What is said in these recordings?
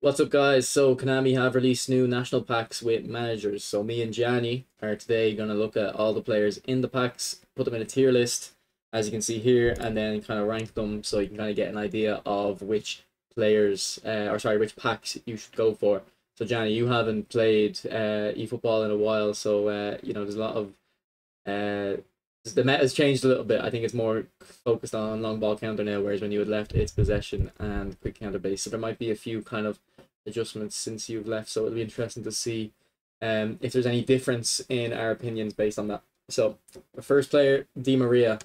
What's up, guys? So Konami have released new national packs with managers. So me and Gianni are today going to look at all the players in the packs, put them in a tier list, as you can see here, and then kind of rank them so you can kind of get an idea of which players, which packs you should go for. So Gianni, you haven't played eFootball in a while, so there's a lot of the meta has changed a little bit. I think it's more focused on long ball counter now, whereas when you had left, it's possession and quick counter base. So there might be a few kind of adjustments since you've left. So it'll be interesting to see if there's any difference in our opinions based on that. So the first player, Di Maria,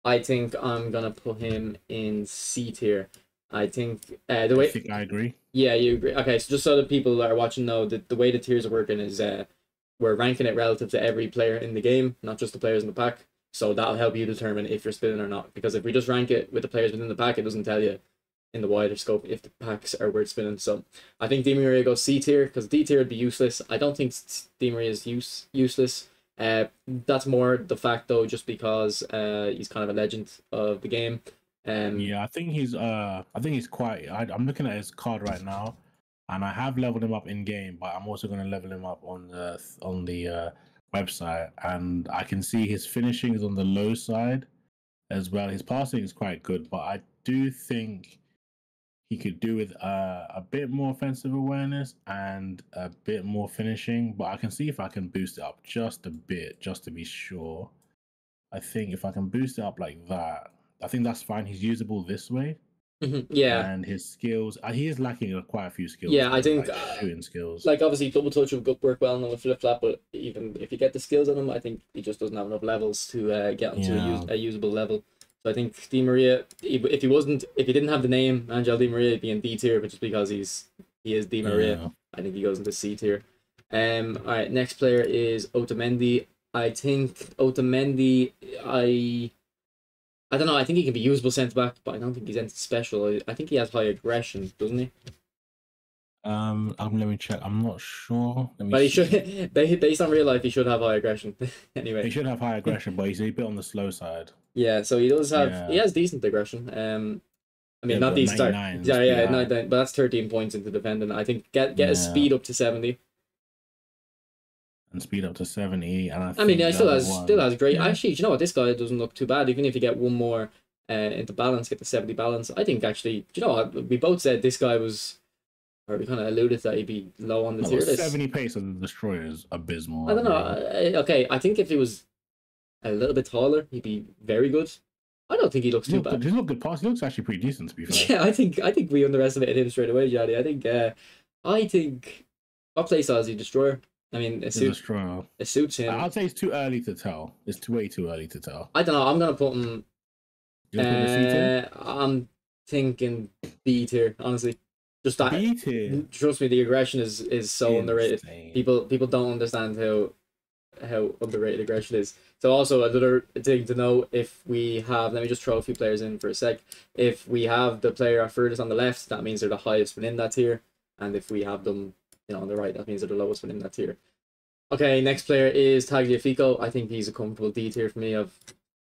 I think I'm gonna put him in C tier. I think the way I think I agree. Yeah, you agree. Okay, so just so that people that are watching know that the way the tiers are working is we're ranking it relative to every player in the game, not just the players in the pack. So that'll help you determine if you're spinning or not. Because if we just rank it with the players within the pack, it doesn't tell you in the wider scope if the packs are worth spinning. So I think Di Maria goes C tier because D tier would be useless. I don't think Di Maria is useless. That's more the fact though, just because he's kind of a legend of the game. Yeah, I think he's quite. I'm looking at his card right now, and I have leveled him up in game, but I'm also going to level him up on the website, and I can see his finishing is on the low side as well. His passing is quite good, but I do think he could do with a bit more offensive awareness and a bit more finishing. But I can see if I can boost it up just a bit, just to be sure. I think if I can boost it up like that, I think that's fine. He's usable this way. Yeah. And his skills, he is lacking quite a few skills. Yeah, I think like shooting skills. Like obviously double touch would work well on the flip flap, but even if you get the skills on him, I think he just doesn't have enough levels to get onto a usable level. So I think Di Maria, if he didn't have the name Angel Di Maria, he'd be in D tier, but just because he is Di Maria, Yeah. I think he goes into C tier. All right, next player is Otamendi. I think Otamendi, I don't know. I think he can be usable centre back, but I don't think he's anything special. I think he has high aggression, doesn't he? Let me check. I'm not sure. But he should, based on real life, he should have high aggression. Anyway, he should have high aggression, but he's a bit on the slow side. Yeah, so he does have he has decent aggression. I mean, not decent. Yeah, 99, but that's 13 points into defending. I think get his speed up to 70. And speed up to 70, and I mean, he still has great. Actually, you know what? This guy doesn't look too bad. Even if you get one more into balance, get the 70 balance. I think actually, you know what? We both said this guy was, or we kind of alluded that he'd be low on the tier list. 70 pace on the destroyer is abysmal. I don't know. Okay, I think if he was a little bit taller, he'd be very good. I don't think he looks too bad. He's not good pass. He looks actually pretty decent, to be fair. Yeah, I think we underestimated him straight away, Johnny. I think what play style is he? Destroyer. I mean, it suits him. I'd say it's too early to tell. It's way too early to tell. I don't know. I'm gonna put him. I'm thinking B tier, honestly. Just that. B tier. Trust me, the aggression is so underrated. People don't understand how underrated aggression is. So also another thing to know, if we have, let me just throw a few players in for a sec. If we have the player furthest on the left, that means they're the highest within that tier, and if we have them, on the right, that means they're the lowest within that tier. Okay, next player is Tagliafico. I think he's a comfortable D tier for me. I've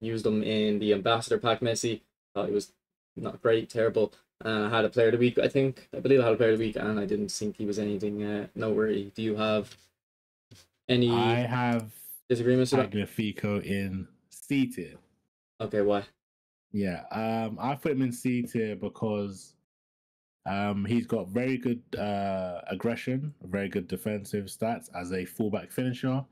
used him in the Ambassador Pack Messi. Thought he was not great, terrible. I had a player of the week, I believe I had a player of the week, and I didn't think he was anything noteworthy. Do you have any? I have disagreements with Tagliafico in C tier. Okay, why? Yeah, I put him in C tier because he's got very good aggression, very good defensive stats as a fullback finisher.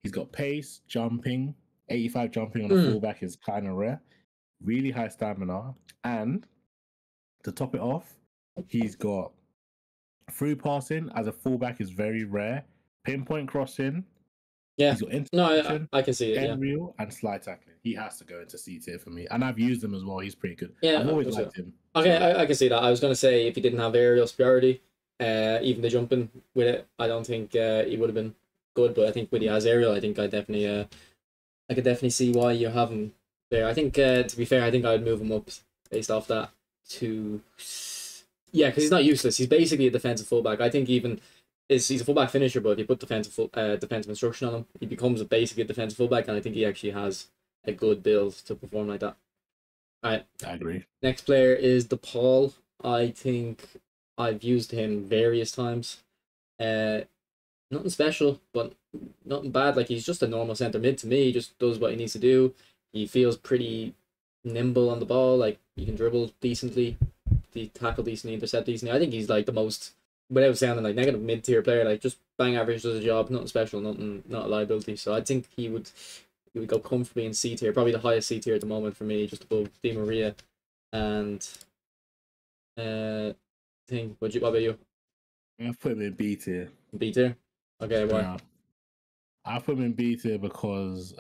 He's got pace, jumping. 85 jumping on a fullback is kind of rare. Really high stamina, and to top it off, he's got through passing as a fullback is very rare. Pinpoint crossing. Yeah. No, I can see it. Aerial and slide tackling. He has to go into C tier for me, and I've used him as well. He's pretty good. Yeah, I've always liked him. Okay, I can see that. I was gonna say if he didn't have aerial superiority, even the jumping with it, I don't think he would have been good. But I think when he has aerial, I think I could definitely see why you have him there. I think to be fair, I think I'd move him up based off that to because he's not useless. He's basically a defensive fullback. I think he's a fullback finisher, but if you put defensive instruction on him, he becomes basically a defensive fullback, and I think he actually has a good build to perform like that. All right, I agree. Next player is DePaul. I think I've used him various times. Uh, Nothing special, but nothing bad. Like he's just a normal centre mid to me. He just does what he needs to do. He feels pretty nimble on the ball. Like he can dribble decently, tackle decently, intercept decently. I think he's like the most, without sounding like negative, mid-tier player. Like just bang average, does a job, nothing special, nothing, not a liability. So I think he would go comfortably in C tier, probably the highest C tier at the moment for me, just above Di Maria. And thing. What about you? I've put him in B tier. B tier. Okay, why? Yeah. I put him in B tier because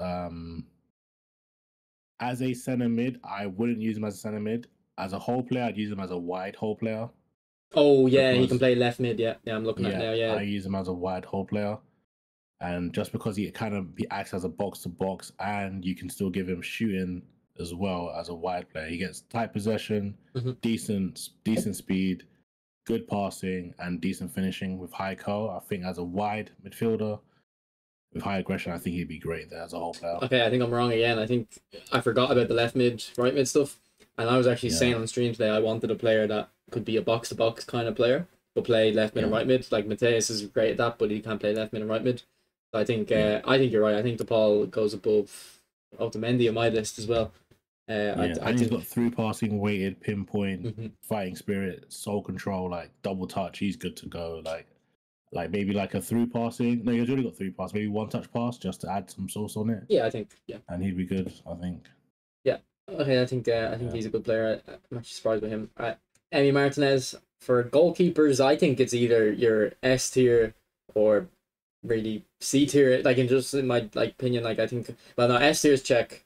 as a centre mid, I wouldn't use him as a centre mid. As a whole player, I'd use him as a wide whole player. Oh yeah, he can play left mid. Yeah, yeah, I'm looking at it now. Yeah, I use him as a wide whole player, and just because he acts as a box to box, and you can still give him shooting as well as a wide player. He gets tight possession, decent speed, good passing, and decent finishing with high curl. I think as a wide midfielder with high aggression, I think he'd be great there as a whole player. Okay, I think I'm wrong again. I think I forgot about the left mid, right mid stuff. And I was actually saying on stream today I wanted a player that could be a box to box kind of player, but play left mid and right mid. Like Mateus is great at that, but he can't play left mid and right mid. So I think you're right. I think DePaul goes above Otamendi on my list as well. I think he's got through passing, weighted, pinpoint, fighting spirit, soul control, like double touch. He's good to go. Like maybe like a through passing. No, he's already got through pass. Maybe one touch pass just to add some sauce on it. Yeah, I think and he'd be good. I think. Yeah. Okay, I think he's a good player. I'm actually surprised by him. Emi Martinez for goalkeepers. I think it's either your S tier or really C tier. Like in my opinion, like I think no, S tier is check,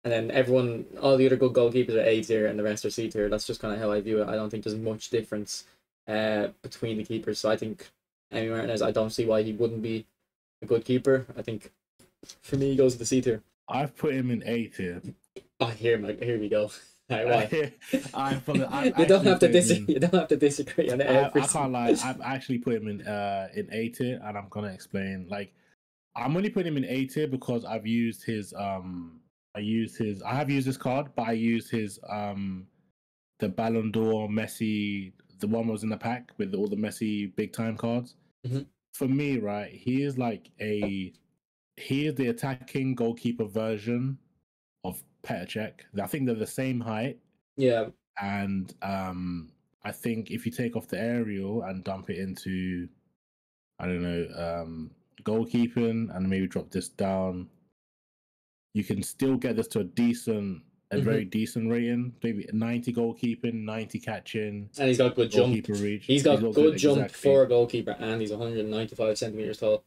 and then all the other good goalkeepers are A tier, and the rest are C tier. That's just kind of how I view it. I don't think there's much difference between the keepers. So I think Emi Martinez, I don't see why he wouldn't be a good keeper. I think for me, he goes to the C tier. I've put him in A tier. Oh, here we go. Right, you don't have to disagree on it. I can't lie. I've actually put him in A tier, and I'm gonna explain. Like, I'm only putting him in A tier because I have used his card, but I used his the Ballon d'Or Messi, the one that was in the pack with all the Messi big time cards. For me, right, he is the attacking goalkeeper version of Petr Cech. I think they're the same height. Yeah. And I think if you take off the aerial and dump it into, I don't know, goalkeeping and maybe drop this down, you can still get this to a very decent rating. Maybe 90 goalkeeping, 90 catching. And he's got good jump. Reach. He's got good jump for a goalkeeper, and he's 195 centimeters tall.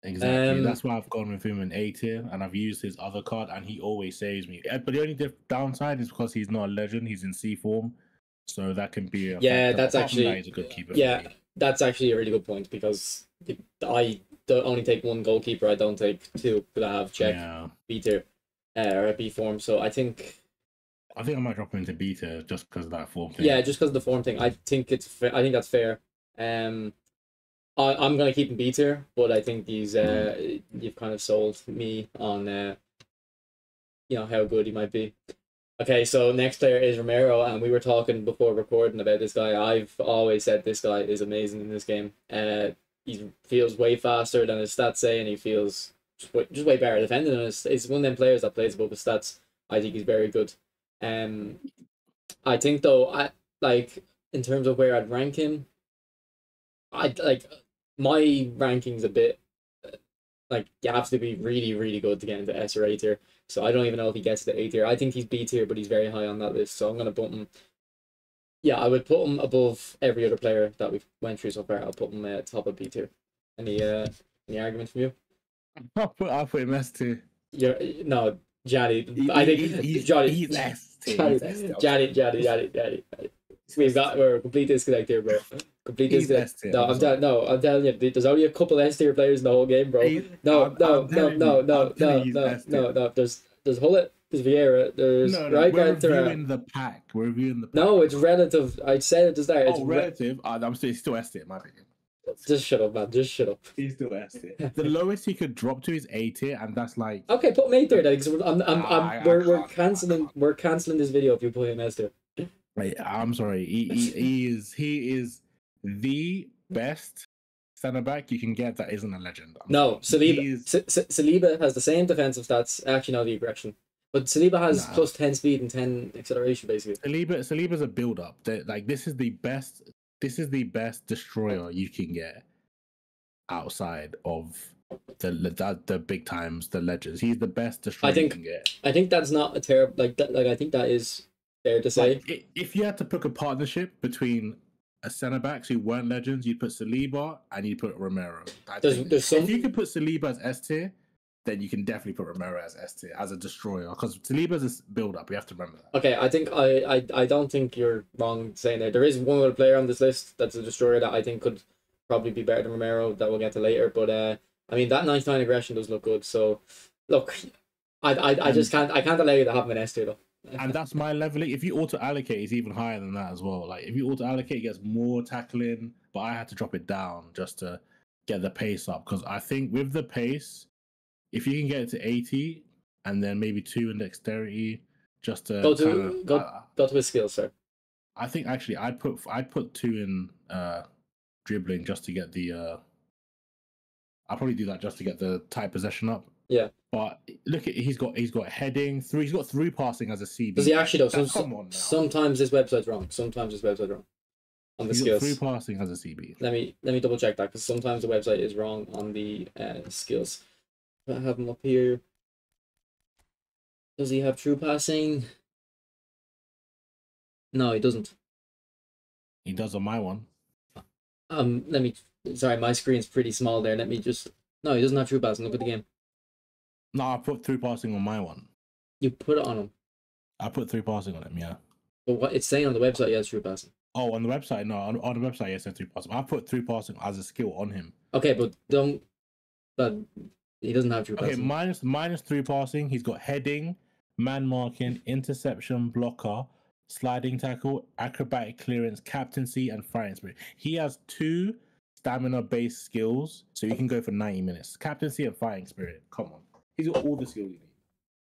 Exactly. That's why I've gone with him in A tier, and I've used his other card, and he always saves me. But the only downside is because he's not a legend; he's in C form, so that can be that's actually he's a good keeper. That's actually a really good point because I don't only take one goalkeeper. I don't take two, but I have Cech B tier or B form. So I think I might drop him into B tier just because of that form thing. Yeah, just because of the form thing. I think that's fair. I'm gonna keep him B tier, but I think you've kind of sold me on how good he might be. Okay, so next player is Romero, and we were talking before recording about this guy. I've always said this guy is amazing in this game. He feels way faster than his stats say, and he feels just way better defending. And it's one of them players that plays above his stats. I think he's very good. I think though, in terms of where I'd rank him, my ranking's a bit you have to be really, really good to get into S or A tier. So I don't even know if he gets to A tier. I think he's B tier, but he's very high on that list. So I'm gonna put him. Yeah, I would put him above every other player that we've went through so far. I'll put him top of B tier. Any argument from you? I'll put him S tier. No, Gianniii. I think Gianniii. He's S tier. Gianniii. We're a complete disconnect here, bro. Complete disconnect. No, I'm telling you, there's only a couple S tier players in the whole game, bro. No. There's Hullet, there's Vieira, there's Rijkaard. We're reviewing the pack. No, it's relative. I said it to start. It's relative. I'm still S tier, in my opinion. Just shut up, man. Just shut up. He's still S tier. The lowest he could drop to is A tier, and that's like. Okay, put him A tier then, because we're canceling this video if you put him S tier. Right, I'm sorry. He is the best centre back you can get that isn't a legend. No, Saliba. He's- Saliba has the same defensive stats. Actually, no, the aggression. But Saliba has Nah. plus 10 speed and 10 acceleration, basically. Saliba's a build up. Like this is the best. This is the best destroyer you can get outside of the big times, the legends. He's the best destroyer you can get. I think that's not a terrible like that. Like I think that is fair to say. Like, if you had to pick a partnership between a centre backs who weren't legends, you'd put Saliba and you'd put Romero. There's some. If you could put Saliba as S tier, then you can definitely put Romero as S tier as a destroyer because Saliba's a build up. You have to remember that. Okay, I think I don't think you're wrong saying that. There is one other player on this list that's a destroyer that I think could probably be better than Romero that we'll get to later. But I mean that 99 aggression does look good. So look, I just can't allow you to have him in S tier though. And that's my leveling. If you auto allocate, it's even higher than that as well. Like if you auto allocate, it gets more tackling, but I had to drop it down just to get the pace up because I think with the pace, if you can get it to 80 and then maybe 2 in dexterity, just to go to his skills, sir. I think actually I'd put 2 in dribbling just to get the. I'll probably do that just to get the tight possession up. Yeah. But look at he's got heading through. He's got through passing as a CB. Does he actually though? Come on now. Sometimes this website's wrong. Sometimes this website's wrong on the skills. Through passing as a CB. Let me double check that because sometimes the website is wrong on the skills. I have him up here. Does he have true passing? No, he doesn't. He does on my one. Let me. Sorry, my screen's pretty small there. Let me just. No, he doesn't have true passing. Look at the game. No, I put through passing on my one. You put it on him. I put through passing on him, yeah. But what it's saying on the website, he has true passing. Oh, on the website, no. On the website, yes, through passing. I put through passing as a skill on him. Okay, but don't. But he doesn't have true passing. Okay, minus through passing. He's got heading, man marking, interception, blocker, sliding tackle, acrobatic clearance, captaincy, and fighting spirit. He has 2 stamina-based skills, so you can go for 90 minutes. Captaincy and fighting spirit. Come on. He's got all the skills you need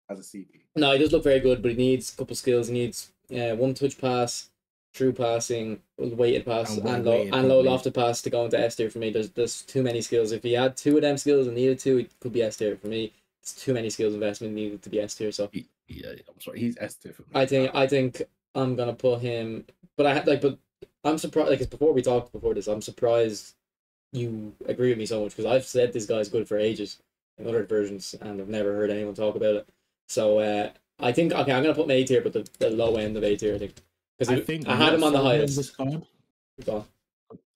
as a CP. No, he does look very good, but he needs a couple skills. He needs 1 touch pass, true passing, weighted pass, and low lofted pass to go into S tier for me. There's too many skills. If he had 2 of them skills and needed 2, it could be S tier for me. It's too many skills investment needed to be S tier. So yeah, I'm sorry, he's S tier for me. I think I'm gonna put him, but I'm surprised. Like before we talked before this, I'm surprised you agree with me so much because I've said this guy's good for ages in other versions and I've never heard anyone talk about it. So I think I'm gonna put him A tier, but the low end of A tier, I think. Because I had him on the highest.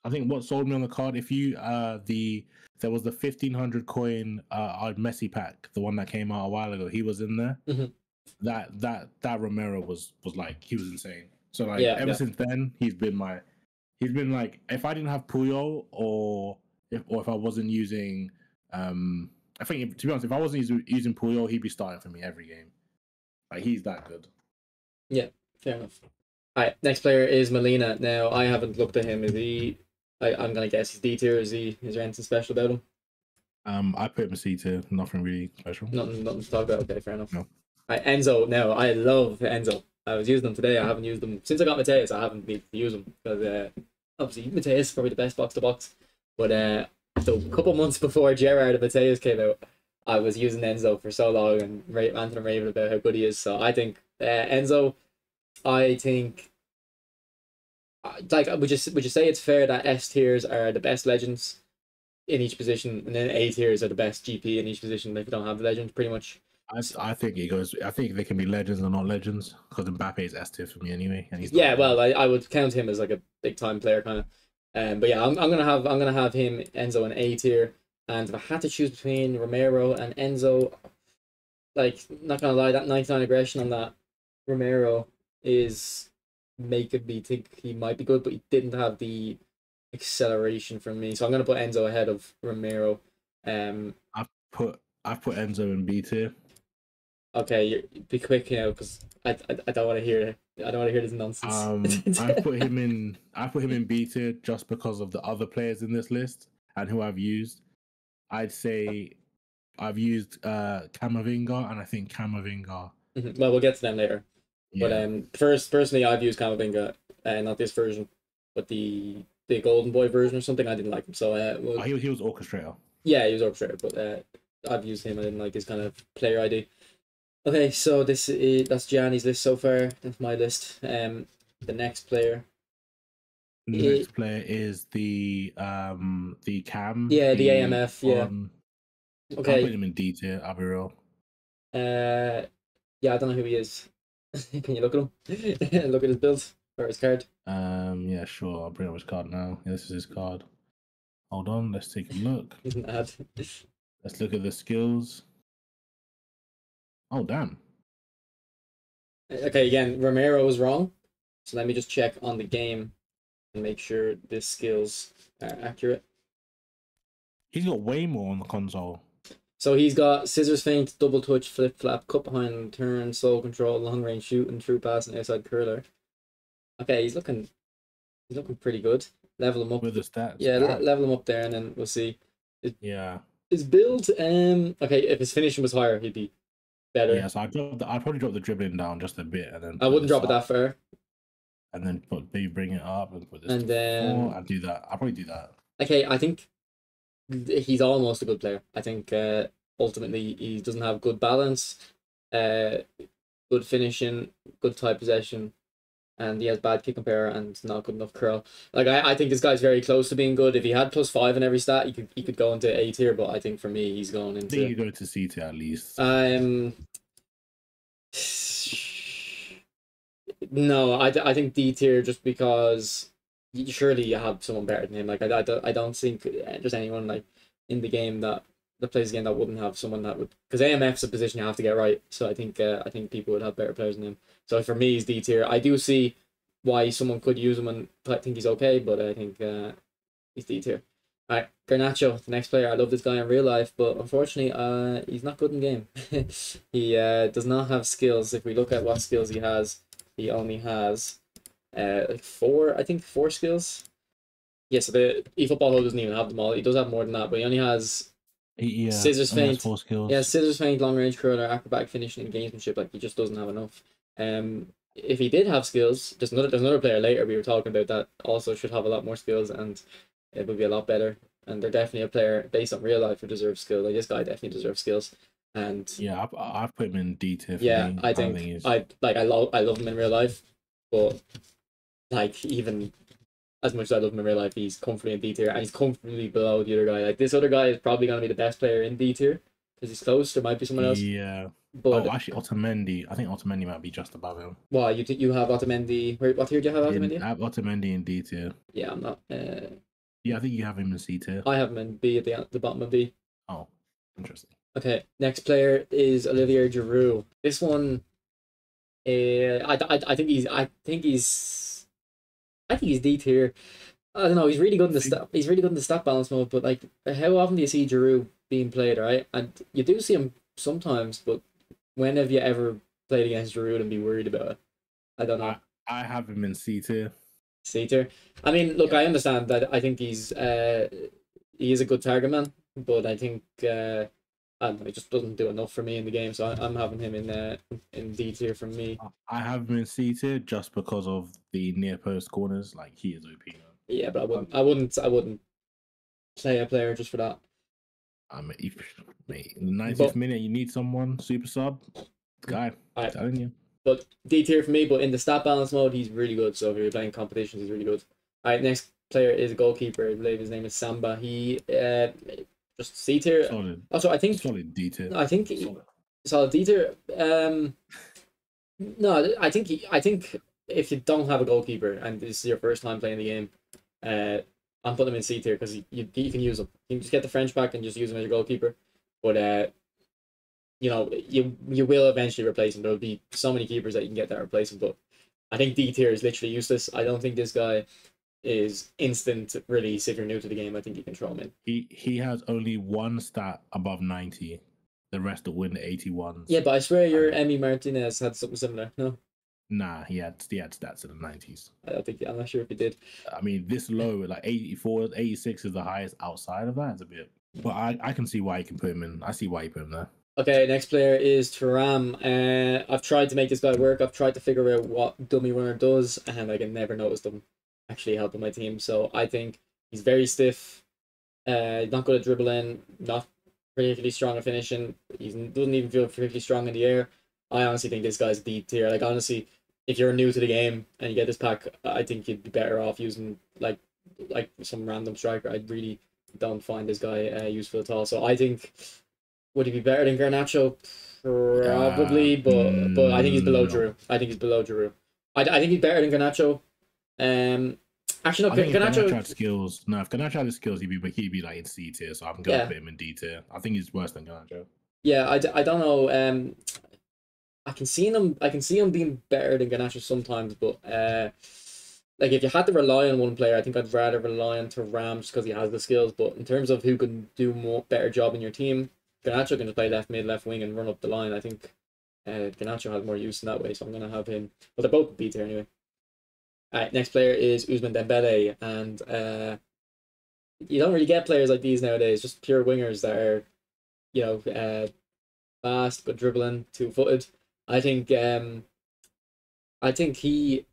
I think what sold me on the card, if you there was the 1500 coin Messi pack, the one that came out a while ago. He was in there. Mm-hmm. That Romero was like he was insane. So like ever since then, he's been like if I didn't have Puyol or if I wasn't using I think to be honest, if I wasn't using Puyol, he'd be starting for me every game. Like he's that good. Yeah, fair enough. All right, next player is Molina. Now I haven't looked at him. Is he? I'm gonna guess he's D tier. Is there anything special about him? I put him a C tier. Nothing really special. Nothing to talk about. Okay, fair enough. No. All right, Enzo. Now I love Enzo. I was using them today. I haven't used them since I got Mateus. I haven't needed to use them because obviously Mateus is probably the best box to box. But so a couple months before Gerrard and Mateus came out, I was using Enzo for so long and ranting and raving about how good he is. So I think Enzo. I think, like, would you say it's fair that S tiers are the best legends in each position, and then A tiers are the best GP in each position if you don't have the legends, pretty much? I think it goes. I think they can be legends and not legends because Mbappe is S tier for me anyway, and he's well, I would count him as like a big time player kind of. But yeah, I'm gonna have him Enzo in A tier, and if I had to choose between Romero and Enzo, like, not gonna lie, that 99 aggression on that Romero is making me think he might be good, but he didn't have the acceleration from me. So I'm gonna put Enzo ahead of Romero. I've put Enzo in B tier. Okay, be quick, because I don't want to hear this nonsense. I put him in B tier just because of the other players in this list and who I've used. I'd say I've used Camavinga, and I think Camavinga. Well, we'll get to them later. Yeah. But personally, I've used Camavinga, not this version, but the the Golden Boy version or something. I didn't like him. So he was orchestrator. yeah, he was orchestrator, but I've used him. I didn't like his kind of player ID. Okay, so that's Giannii's list so far. That's my list. The next player. The next player is the Cam. Yeah, the AMF. Yeah. Okay. I'm putting him in D tier. I'll be real. Yeah, I don't know who he is. Can you look at him? Look at his build or his card. Yeah, sure. I'll bring up his card now. Yeah, this is his card. Hold on, let's take a look. He's an ad. Let's look at the skills. Oh, damn. Okay, again, Romero was wrong. So let me just check on the game and make sure the skills are accurate. He's got way more on the console. So he's got scissors feint, double touch, flip flap, cut behind, turn, soul control, long range shooting, true pass, and outside curler. Okay, he's looking pretty good. Level him up with the stats. Yeah, level him up there, and then we'll see. His build. Okay, if his finishing was higher, he'd be better. Yeah, so I'd probably drop the dribbling down just a bit, and then I wouldn't drop it that far. And then bring it up and put this. And then I'd do that. I'll probably do that. Okay, I think he's almost a good player. I think ultimately he doesn't have good balance, good finishing, good tight possession, and he has bad kick and power and not good enough curl. Like I think this guy's very close to being good. If he had +5 in every stat, he could go into A tier. But I think for me, he's going into. I think you go to C tier at least. No, I think D tier just because surely you have someone better than him. Like I don't think there's anyone like in the game that plays the game that wouldn't have someone that would, because AMF's a position you have to get right. So I think people would have better players than him. So for me, he's D tier. I do see why someone could use him and I think he's okay, but I think he's D tier. All right, Garnacho, the next player. I love this guy in real life, but unfortunately, he's not good in game. He does not have skills. If we look at what skills he has, he only has like 4 skills. Yeah, so the eFootball doesn't even have them all. He does have more than that, but he only has scissors feint. 4 skills. Yeah, scissors feint, long range curler, acrobatic finishing, and gamesmanship. Like he just doesn't have enough. If he did have skills, there's another player later we were talking about that also should have a lot more skills and it would be a lot better. And they're definitely a player based on real life who deserves skills. Like this guy definitely deserves skills. And yeah, I've put him in D tier. Yeah, I think I love him in real life, but like even as much as I love him in real life, he's comfortably in D tier and he's comfortably below the other guy. Like this other guy is probably gonna be the best player in D tier because he's close. There might be someone else. Yeah. But actually, Otamendi. I think Otamendi might be just above him. Well, you have Otamendi. What tier do you have Otamendi? I have Otamendi in D tier. Yeah, I'm not. Yeah, I think you have him in C tier. I have him in B at the bottom of B. Oh, interesting. Okay, next player is Olivier Giroud. This one, I think he's D tier. I don't know. He's really good in the stat. He's really good in the stat balance mode. But like, how often do you see Giroud being played? Right, and you do see him sometimes. But when have you ever played against Giroud and be worried about it? I don't know. I have him in C tier. C tier. I mean, look, I understand that. I think he is a good target man, but I think I don't know, he just doesn't do enough for me in the game. So I'm having him in D tier for me. I have him in C tier just because of the near post corners. Like he is OP. Yeah, but I wouldn't play a player just for that. Mate, in the 90th minute, you need someone super sub. Guy, I'm telling you. But D tier for me, but in the stat balance mode, he's really good. So if you're playing competitions, he's really good. All right, next player is a goalkeeper. I believe his name is Samba. He just C tier. Solid. Also, I think solid D tier. I think solid D tier. No, I think if you don't have a goalkeeper and this is your first time playing the game, I'm putting him in C tier because you can use him. You can just get the French back and just use him as your goalkeeper. But you know, you will eventually replace him. There will be so many keepers that you can get that replace him. But I think D tier is literally useless. I don't think this guy is instant release if you're new to the game. I think you can throw him in. He has only one stat above 90. The rest will win the 81s. Yeah, but I swear your Emi Martinez had something similar. No. Nah, he had stats in the 90s. I'm not sure if he did. I mean, this low, like 84, 86 is the highest outside of that. It's a bit. But I can see why you can put him in. I see why you put him there. Okay, next player is Thuram. I've tried to make this guy work. I've tried to figure out what dummy runner does, and I can never notice them. actually helping my team. So I think he's very stiff. Not good at dribbling. Not particularly strong at finishing. He doesn't even feel particularly strong in the air. I honestly think this guy's D tier. Like honestly, if you're new to the game and you get this pack, I think you'd be better off using like some random striker. I really don't find this guy useful at all. So I think would he be better than Garnacho? Probably, but I think he's below No. Drew. I think he's below Drew. I think he's better than Garnacho. Actually, no, I think if Garnacho Garnacho. had skills, no, if Garnacho had the skills, he'd be like in C tier. So I'm gonna Yeah, put him in D tier. I think he's worse than Garnacho. yeah. I don't know. I can see him being better than Garnacho sometimes, but like if you had to rely on one player, I think I'd rather rely on Thuram just because he has the skills. But in terms of who can do more better job in your team, Garnacho can just play left mid, left wing, and run up the line. I think Garnacho has more use in that way, so I'm gonna have him. But they're both beat here anyway. Alright, next player is Ousmane Dembele, and you don't really get players like these nowadays. Just pure wingers that are, fast, good dribbling, 2-footed. I think I think he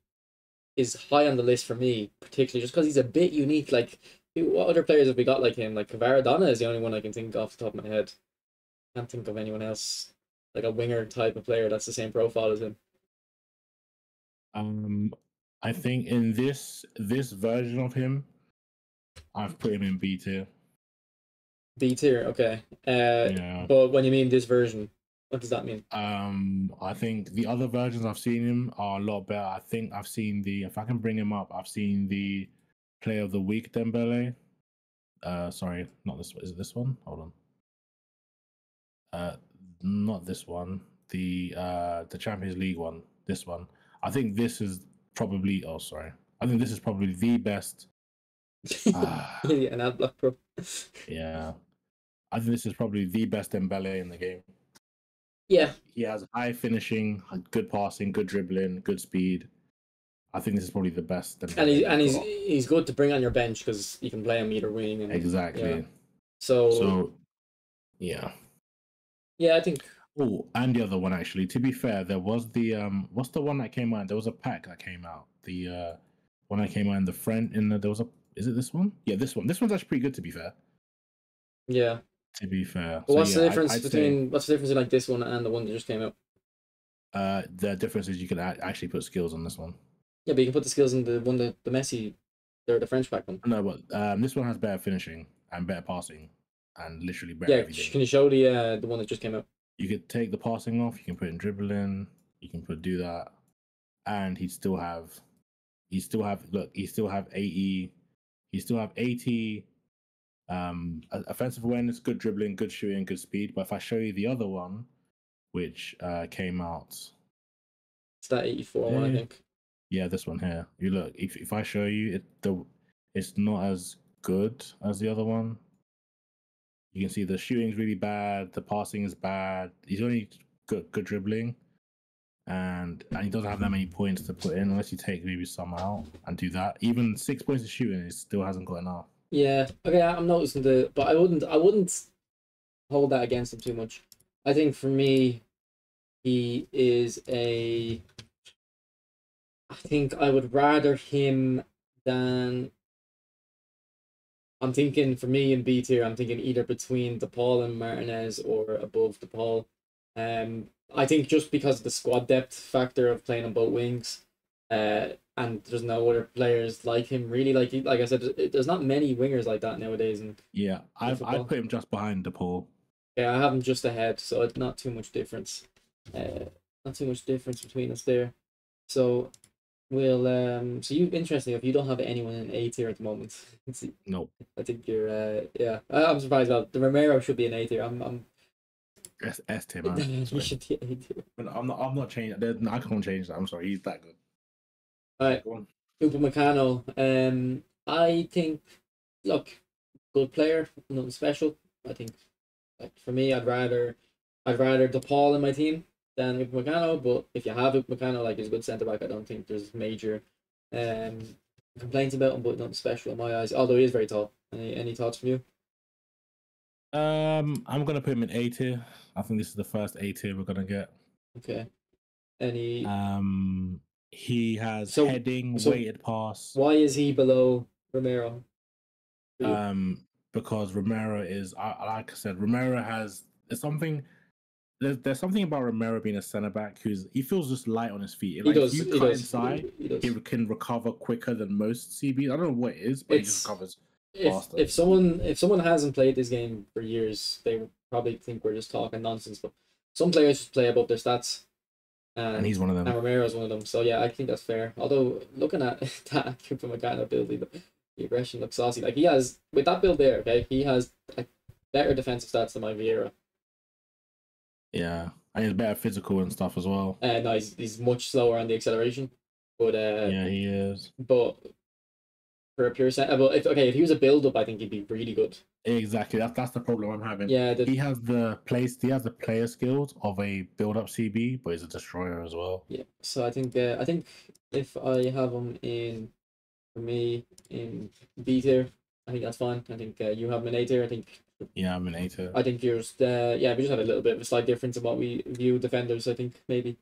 is high on the list for me, particularly just because he's a bit unique. Like, what other players have we got like him? Like Kvaradona is the only one I can think off the top of my head. Can't think of anyone else like a winger type of player that's the same profile as him. I think in this version of him, I've put him in B tier. B tier, okay. Yeah. But when you mean this version, what does that mean? I think the other versions I've seen him are a lot better. I think I've seen if I can bring him up, I've seen the Player of the Week Dembele. Sorry, not this one. Is it this one? Hold on. Not this one. The Champions League one. This one. I think this is probably. Oh, sorry. I think this is probably the best. An ad block, bro. Yeah, I think this is probably the best Dembele in the game. Yeah, He has high finishing, good passing, good dribbling, good speed. I think this is probably the best Dembele and you've got. he's good to bring on your bench because you can play him either wing. And Exactly. yeah. So yeah. Yeah, I think. Oh, and the other one actually. To be fair, there was the what's the one that came out? There was a pack that came out. The one that came out in the friend in the there was a is it this one? Yeah, this one. This one's actually pretty good to be fair. Yeah. To be fair. But So what's yeah, the difference I'd between say what's the difference in like this one and the one that just came out? the difference is you can actually put skills on this one. Yeah, but you can put the skills in the one that the Messi, the French pack one. No, but this one has better finishing and better passing and literally better Yeah, everything. can you show the one that just came out? You could take the passing off. You can put in dribbling. You can do that, and he'd still have look. He still have 80. He still have 80. Offensive awareness, good dribbling, good shooting, good speed. But if I show you the other one, which came out, It's that 84 one, I think. yeah, this one here. You look. If I show you it's not as good as the other one. You can see the shooting's really bad. The passing is bad. He's only good dribbling, and he doesn't have that many points to put in unless you take maybe some out and do that. Even 6 points of shooting, it still hasn't got enough. Yeah. Okay, I'm noticing but I wouldn't hold that against him too much. I think for me, he is a. I think I would rather him than. I'm thinking for me in B tier, I'm thinking either between DePaul and Martinez or above DePaul. I think just because of the squad depth factor of playing on both wings, and there's no other players like him really. Like I said, there's not many wingers like that nowadays. And Yeah, I'd put him just behind DePaul. yeah, I have him just ahead, so it's not too much difference. Not too much difference between us there. So we'll so you interesting if you don't have anyone in A tier at the moment. Nope. I think you're yeah. I'm surprised about the Romero should be an A tier. I'm S tier, he man. should be A tier. But I'm not changing. I can't change that. I'm sorry. He's that good. Alright. Go on. Upamecano. I think look, good player, nothing special. I think like for me I'd rather DePaul in my team than Upamecano, but if you have Upamecano, like he's a good centre back, I don't think there's major complaints about him, but nothing special in my eyes. Although he is very tall. Any thoughts from you? I'm gonna put him in A tier. I think this is the first A tier we're gonna get. Okay. Any He has So heading, so weighted pass. why is he below Romero for you? Because Romero is, like I said, Romero has something. There's something about Romero being a centre back he feels just light on his feet. He Like if does. you He cut does. inside, He does. he can recover quicker than most CBs. I don't know what it is, but he just It's recovers if faster. if someone hasn't played this game for years, they would probably think we're just talking nonsense. But some players just play above their stats, And and he's one of them. Romero's one of them. So yeah, I think that's fair. Although looking at that Upamecano build, the aggression looks saucy. Like he has with that build there. Okay, he has like, better defensive stats than my Vieira. Yeah, and he's better physical and stuff as well. No, he's much slower on the acceleration, but Yeah, he is. but for a pure set, but if he was a build up, I think he'd be really good. Exactly. That's the problem I'm having. Yeah, he has the player skills of a build up CB, but he's a destroyer as well. yeah. So I think if I have him in for me in B tier, I think that's fine. I think you have him in A tier. I think Yeah, I'm an A tier. I think yours. Yeah, we just have a little bit of a slight difference in what we view defenders. I think maybe.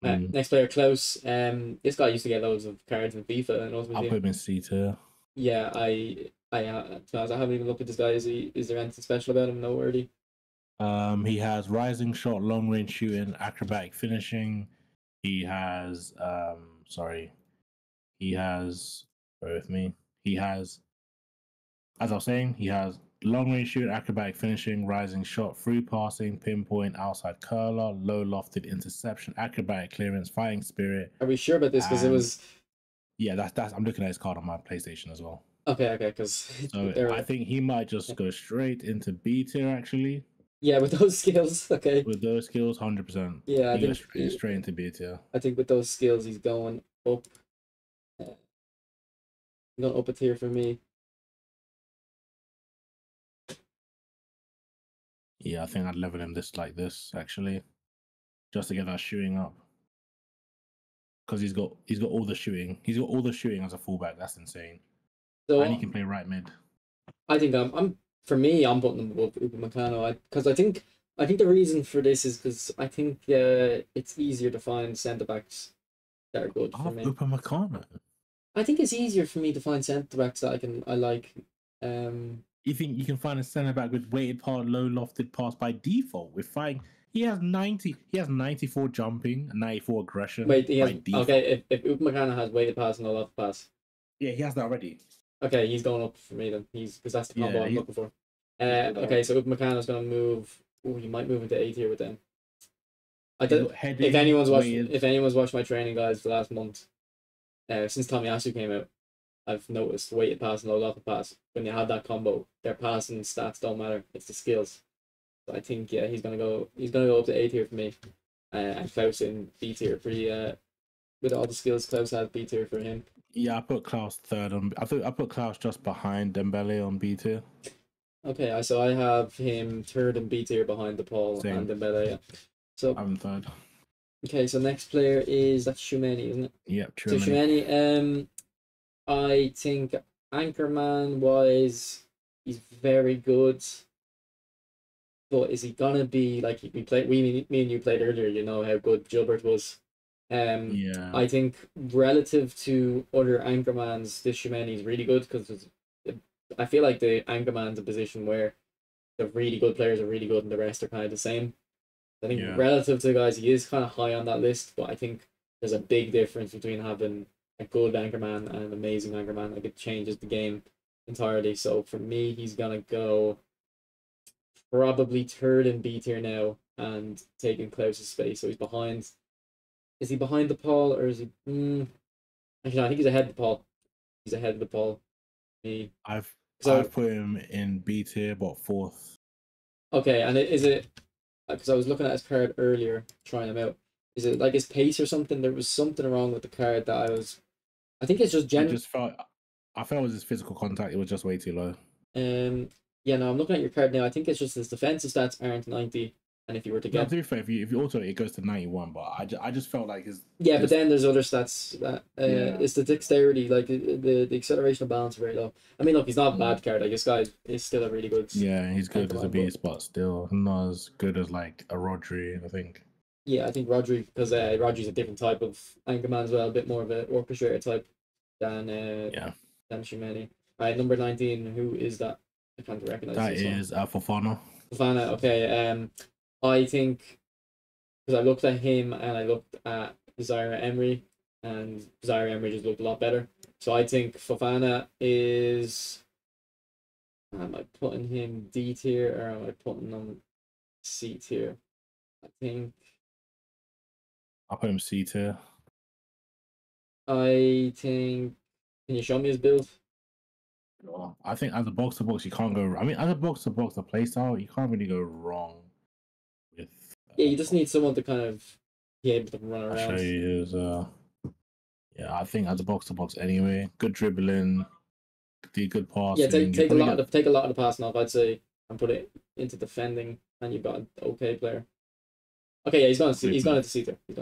Next player, Klaus. This guy used to get loads of cards in FIFA, and I'll put him in C tier. Yeah, I haven't even looked at this guy. Is there anything special about him? No wordy. He has rising shot, long range shooting, acrobatic finishing. He has he has bear with me. He has, as I was saying, he has long range shooting, acrobatic finishing, rising shot, free passing, pinpoint, outside curler, low lofted interception, acrobatic clearance, fighting spirit. Are we sure about this? Because it was. Yeah, that's. I'm looking at his card on my PlayStation as well. Okay, because so I think he might just go straight into B tier actually. Yeah, with those skills, okay. With those skills, 100%. Yeah, he goes straight into B tier. I think with those skills, he's going up. Going up a tier for me. Yeah, I think I'd level him like this actually, just to get that shooting up. Because he's got all the shooting. He's got all the shooting as a fullback. That's insane. So, and he can play right mid. I think I'm for me, I'm putting him above Upamecano because I think the reason for this is because I think it's easier to find centre backs that are good for me. Upamecano. I think it's easier for me to find centre backs that I like. You think you can find a centre back with weighted pass, low lofted pass by default? With fighting, he has 90. He has 94 jumping and 94 aggression. Wait, he has okay. If Upamecano has weighted pass and low lofted pass, yeah, he has that already. Okay, he's going up for me then. Because that's the combo I'm looking for. Okay, so Upamecano's gonna move. Oh, he might move into A tier with them. If anyone's watched my training guides the last month, since Tomiyasu came out, I've noticed weighted pass and low lofted pass. When you have that combo, their passing stats don't matter. It's the skills. So I think he's gonna go up to A tier for me, and Klaus in B tier for with all the skills Klaus has B tier for him. Yeah, I put Klaus third on. I put Klaus just behind Dembele on B tier. Okay, so I have him third and B tier behind the Paul and Dembele. Yeah. So I'm third. Okay, so next player that's Tchouaméni, isn't it? Yep, Tchouaméni. So Tchouaméni, I think Anchorman wise, he's very good. But is he gonna be like me and you played earlier? You know how good Gilbert was. Yeah. I think relative to other Anchormans, this Tchouaméni is really good because I feel like the Anchorman's a position where the really good players are really good and the rest are kind of the same. I think relative to the guys, he is kind of high on that list, but I think there's a big difference between having a good Anchorman and an amazing Anchorman. Like it changes the game entirely. So for me, he's gonna go probably third in B tier now and taking Klaus's space. So he's behind. Is he behind the Paul or is he? Actually, no, I think he's ahead of the Paul. He's ahead of the Paul. I've put him in B tier, but fourth. Okay, and is it? Because I was looking at his card earlier, trying him out. Is it like his pace or something? There was something wrong with the card that I think it's just I felt it was his physical contact. It was just way too low. Yeah, no, I'm looking at your card now. I think it's just his defensive stats aren't 90, and if you were to get, to be fair, if you auto it goes to 91. But I just felt like his but then there's other stats that it's the dexterity, like the acceleration of balance very low. I mean, look, he's not a bad card. Like this guy is still a really good. Yeah, he's good as a beast, but still not as good as like a Rodri, I think. Yeah, I think Rodri, because Rodri's a different type of anchorman as well, a bit more of an orchestrator type than Yeah, Gianniii. All right, number 19. Who is that? I can't recognize that this one. is Fofana. Fofana. Okay. I think because I looked at him and I looked at Zaire Emery, and Zaire Emery just looked a lot better. So I think Fofana is. Am I putting him D tier or am I putting him C tier? I think I put him C tier. I think. Can you show me his build? I think as a box to box, you can't go. I mean, as a box to box, the playstyle, you can't really go wrong with. Yeah, you just need someone to kind of be able to run I'll show around. you his. Yeah, I think as a box to box anyway, good dribbling, do good Yeah, passing. You take a probably lot get. of take a lot of the passing off, I'd say, and put it into defending, and you've got an okay player. Okay, yeah, he's gone into C tier. He's gone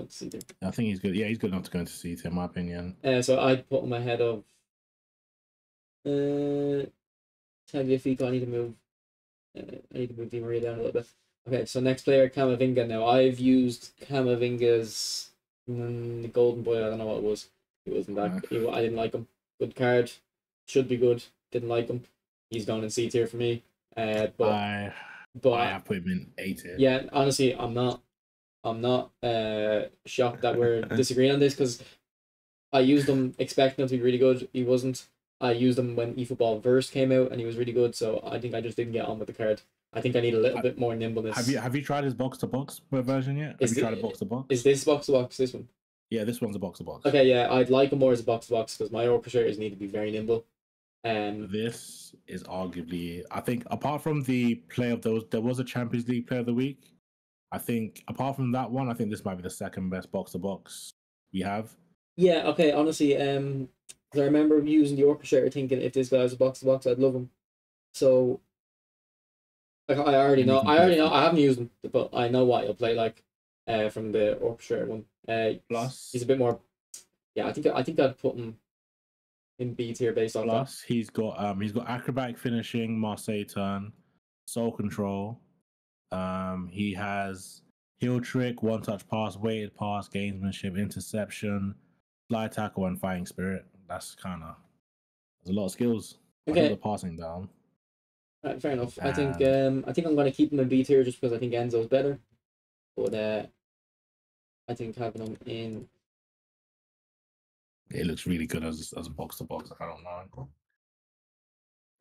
to C tier. I think he's good. Yeah, he's good enough to go into C tier, in my opinion. So I'd put him ahead of Tagliafico. I need to move. I need to move Di Maria down a little bit. Okay, so next player, Camavinga. Now I've used Camavinga's golden boy. I don't know what it was. He wasn't that. I didn't like him. Good card. Should be good. Didn't like him. He's gone in C tier for me. But I have put him in A tier. yeah, honestly, I'm not shocked that we're disagreeing on this because I used him expecting him to be really good. He wasn't. I used him when eFootball Verse came out and he was really good. So I think I just didn't get on with the card. I think I need a little bit more nimbleness. Have you tried his box to box version yet? Have you tried a box to box? Is this box to box? This one? Yeah, this one's a box to box. Okay, yeah, I'd like him more as a box to box because my orchestrators need to be very nimble. This is arguably, I think, apart from the play of those, there was a Champions League Player of the Week. I think, apart from that one, I think this might be the second best box to box we have. Yeah. Okay. Honestly, I remember using the orchestrator thinking if this guy was a box to box, I'd love him. So, like, I already know. I haven't used him, but I know what he'll play like. From the orchestrator one. Plus, he's a bit more. Yeah, I think I'd put him in B tier based on that. Plus, he's got acrobatic finishing, Marseille turn, soul control. He has heel trick, one touch pass, weighted pass, gamesmanship, interception, slide tackle, and fighting spirit. That's kind of there's a lot of skills. Okay. I think the passing down. Right, fair enough. I think I'm going to keep him in B tier just because I think Enzo's better. But I think having him in. It looks really good as a box to box. I don't know.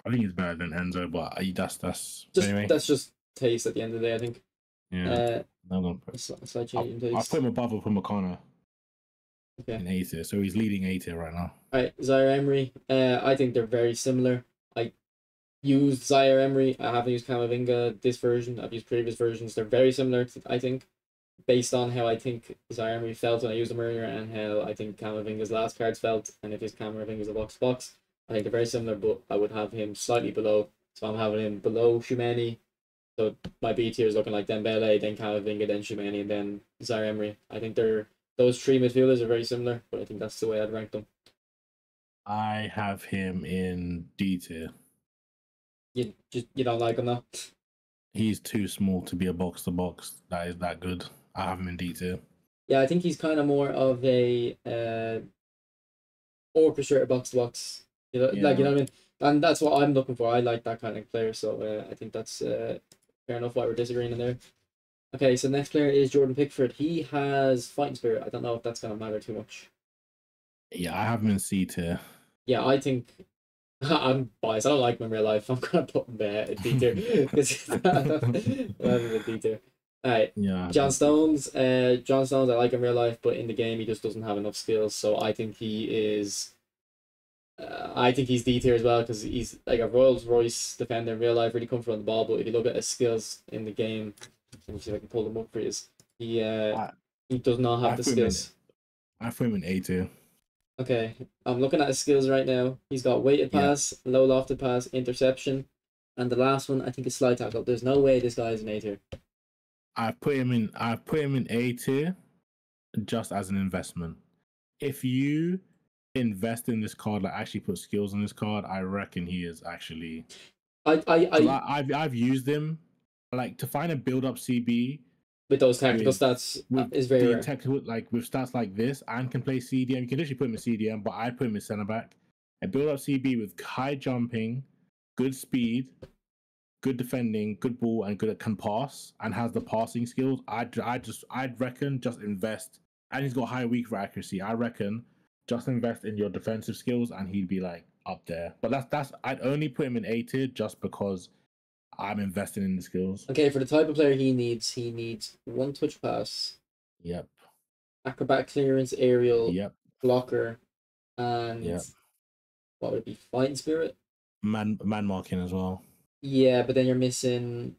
I think he's better than Enzo, but that's just anyway. That's just taste at the end of the day, I think. Yeah. I'll put him above Upamecano. Okay. In A tier, so he's leading A tier right now. Alright, Zaire Emery. I think they're very similar. I used Zaire Emery. I haven't used Camavinga this version. I've used previous versions. They're very similar, I think, based on how I think Zaire Emery felt when I used him earlier and how I think Camavinga's last cards felt. And if his Camavinga's a box to box, I think they're very similar, but I would have him slightly below. So I'm having him below Gianniii. So my B tier is looking like Dembele, then Camavinga, then Gianniii, and then Zaire Emery. I think those three midfielders are very similar, but I think that's the way I'd rank them. I have him in D tier. You don't like him though? He's too small to be a box to box. That is that good. I have him in D tier. Yeah, I think he's kind of more of a orchestrator box to box. You know, like, you know what I mean? And that's what I'm looking for. I like that kind of player, so I think that's fair enough why we're disagreeing in there. Okay, so next player is Jordan Pickford. He has fighting spirit. I don't know if that's gonna matter too much. Yeah, I have him in C tier. Yeah, I think I'm biased. I don't like him in real life. I'm gonna put him in D tier because I have him in D tier. Alright. Yeah. John Stones. John Stones, I like him in real life, but in the game he just doesn't have enough skills. So I think he is. I think he's D tier as well because he's like a Rolls Royce defender in real life, really comfortable on the ball. But if you look at his skills in the game, let me see if I can pull them up for you. He does not have the skills. I put him in A tier. Okay, I'm looking at his skills right now. He's got weighted pass, low lofted pass, interception, and the last one I think is slide tackle. There's no way this guy is an A tier. I put him in A tier just as an investment. If you invest in this card, like actually put skills on this card, I reckon he is actually. I've used him like to find a build up CB. with those tactical with stats is very the rare. technical, like with stats like this, and can play CDM. You can literally put him in CDM, but I'd put him in centre back. A build up CB with high jumping, good speed, good defending, good ball, and can pass, and has the passing skills. I'd reckon just invest, and he's got high weak for accuracy. I reckon just invest in your defensive skills, and he'd be like up there. But that's I'd only put him in A tier just because I'm investing in the skills. Okay, for the type of player he needs one touch pass, Yep. acrobat clearance, aerial, Yep. blocker, and Yep. what would it be? Fighting spirit? Man marking as well. Yeah, but then you're missing.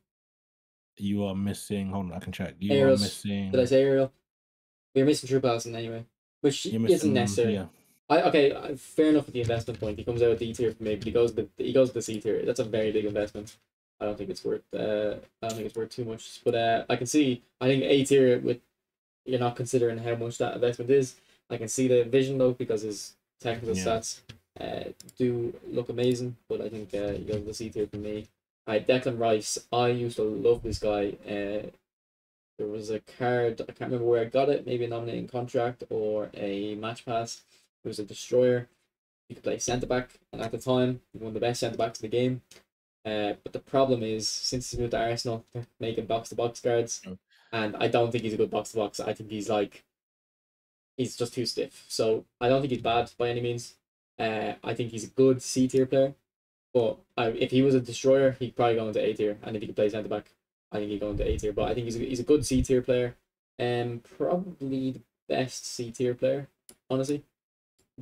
You are missing. Hold on, I can check. You Aerials. are missing. Did I say aerial? You're missing true passing anyway, which isn't necessary. Yeah. Fair enough with the investment point. He comes out with D tier for me, but he goes to the C tier. That's a very big investment. I don't think it's worth. I don't think it's worth too much. But I can see. I think A tier with you're not considering how much that investment is. I can see the vision though because his technical stats do look amazing. But I think you go to the C tier for me. Declan Rice. I used to love this guy. There was a card, I can't remember where I got it, maybe a nominating contract or a match pass. It was a destroyer. You could play centre back, and at the time, he was one of the best centre backs in the game. But the problem is, since he's moved to Arsenal, they're making box to box cards, and I don't think he's a good box to box. I think he's just too stiff. So I don't think he's bad by any means. I think he's a good C tier player, but if he was a destroyer, he'd probably go into A tier, and if he could play centre back, I think he'd go into A tier, but I think he's a good C tier player, probably the best C tier player, honestly.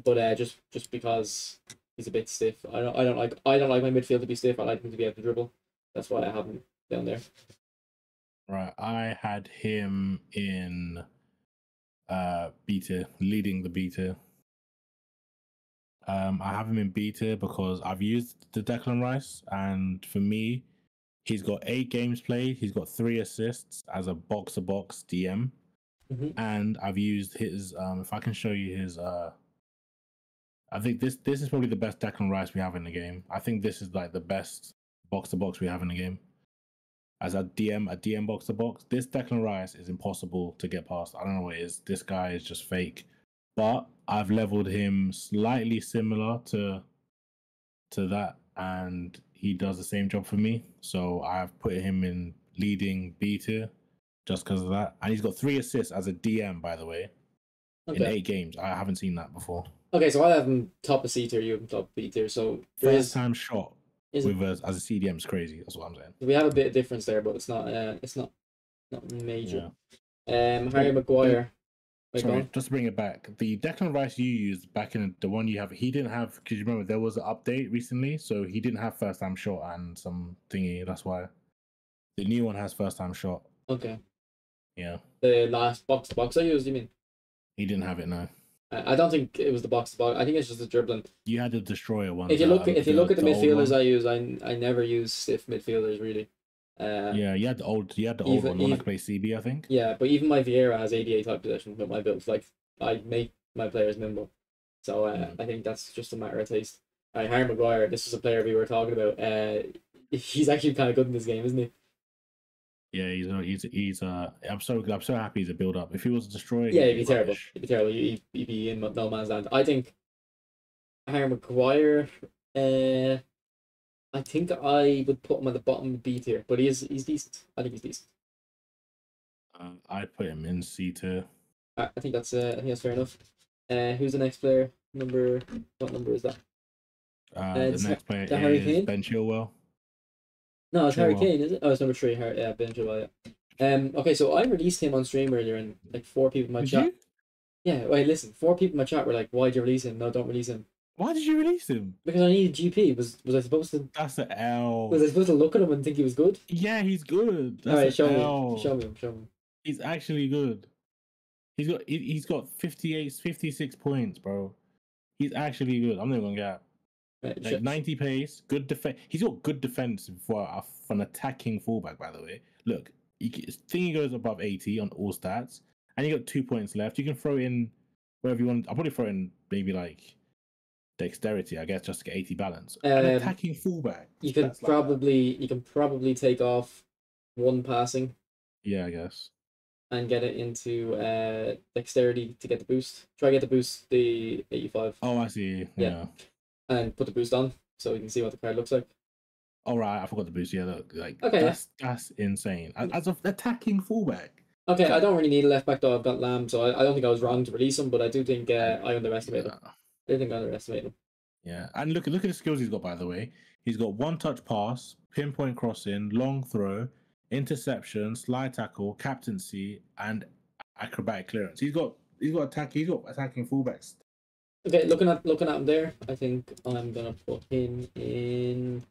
But just because he's a bit stiff, I don't like my midfield to be stiff. I like him to be able to dribble. That's why I have him down there. Right, I had him in B tier, leading the B tier. I have him in B tier because I've used the Declan Rice, and for me, he's got 8 games played. He's got 3 assists as a box-to-box DM. And I've used his, if I can show you his, I think this is probably the best Declan Rice we have in the game. I think this is like the best box-to-box we have in the game. As a DM box-to-box. This Declan Rice is impossible to get past. I don't know what it is. This guy is just fake. But I've leveled him slightly similar to that, and he does the same job for me. So I've put him in leading B tier just because of that. And he's got 3 assists as a DM, by the way, in 8 games. I haven't seen that before. Okay, so I have him top of C tier, you have him top B tier. So first time shot with as a CDM is crazy. That's what I'm saying. We have a bit of difference there, but it's not major. Harry Maguire. Sorry, just to bring it back, the Declan Rice you used back in the one you have, he didn't have, because you remember there was an update recently, so he didn't have first time shot and some thingy. That's why the new one has first time shot. Okay. Yeah. The last box to box I used, you mean? He didn't have it, no. I don't think it was the box to box. I think it's just the dribbling. You had the destroyer one. If you look at the midfielders I use, I never use stiff midfielders really. Yeah, you had the old one I play CB, I think. Yeah, but even my Vieira has 88 type possession with my builds. Like I make my players nimble, so I think that's just a matter of taste. Harry Maguire, this is a player we were talking about. He's actually kind of good in this game, isn't he? Yeah, he's I'm so happy he's a build up. If he was a destroyer, yeah, he'd be terrible. He'd be terrible. He'd be in no man's land. I think Harry Maguire. I think I would put him at the bottom of B tier, but he's decent. I think he's decent. I'd put him in C tier. I think that's fair enough. Who's the next player? What number is that? The next player is Ben Chilwell. No, it's Harry Kane, is it? Oh, it's number 3. Ben Chilwell. Yeah. Okay, so I released him on stream earlier, and like 4 people in my chat. Yeah, wait, listen. 4 people in my chat were like, "Why'd you release him? No, don't release him." Why did you release him? Because I needed GP. Was I supposed to? That's an L. Was I supposed to look at him and think he was good? Yeah, he's good. That's alright, show me. He's actually good. He's got 56 points, bro. He's actually good. I'm not gonna get like 90 pace, good defense. He's got good defense for an attacking fullback, by the way. Look, he goes above 80 on all stats, and you got 2 points left. You can throw in wherever you want. I'll probably throw in maybe like dexterity, I guess, just to get 80 balance. An attacking fullback. You can probably take off 1 passing. Yeah, I guess. and get it into dexterity to get the boost. Try get the boost the 85. Oh, I see. Yeah. And put the boost on so you can see what the card looks like. All right, I forgot the boost. Yeah, look, like Okay, that's insane. As an attacking fullback. Okay, I don't really need a left back though. I've got Lamb, so I don't think I was wrong to release him, but I do think I underestimated him. I do think I underestimated him. Yeah, and look at the skills he's got. By the way, he's got one touch pass, pinpoint crossing, long throw, interception, slide tackle, captaincy, and acrobatic clearance. He's got attacking fullbacks. Okay, looking at him there, I think I'm gonna put him in.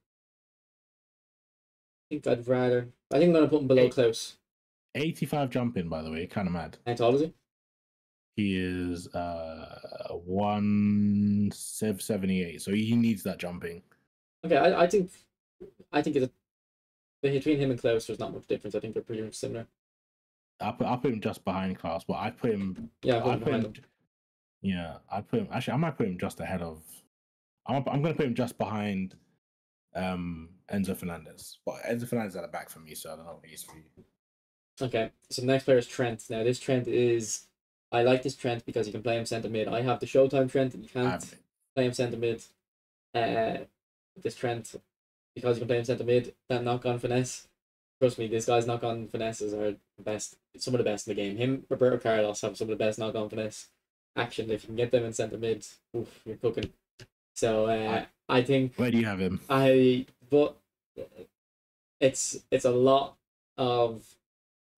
I think I'm gonna put him below Klaus. 85 jumping, by the way, kind of mad. How tall is he? He is 178, so he needs that jumping. Okay, I think it's between him and Klaus. There's not much difference. I think they're pretty much similar. I put him just behind Klaus, but I put him. Yeah, I put him. Yeah, I put him. Actually, I might put him just ahead of. I'm going to put him just behind Enzo Fernandez. But Enzo Fernandez at the back for me, so I don't know what he's for you. Okay, so the next player is Trent. Now this Trent is, I like this Trent because you can play him centre mid. I have the Showtime Trent, and you can't play him centre mid. This Trent, because you can play him centre mid, that knock on finesse. Trust me, this guy's knock on finesses are the best, some of the best in the game. Him, Roberto Carlos have some of the best knock on finesse action. If you can get them in centre mid, oof, you're cooking. So I think. Where do you have him? But it's a lot of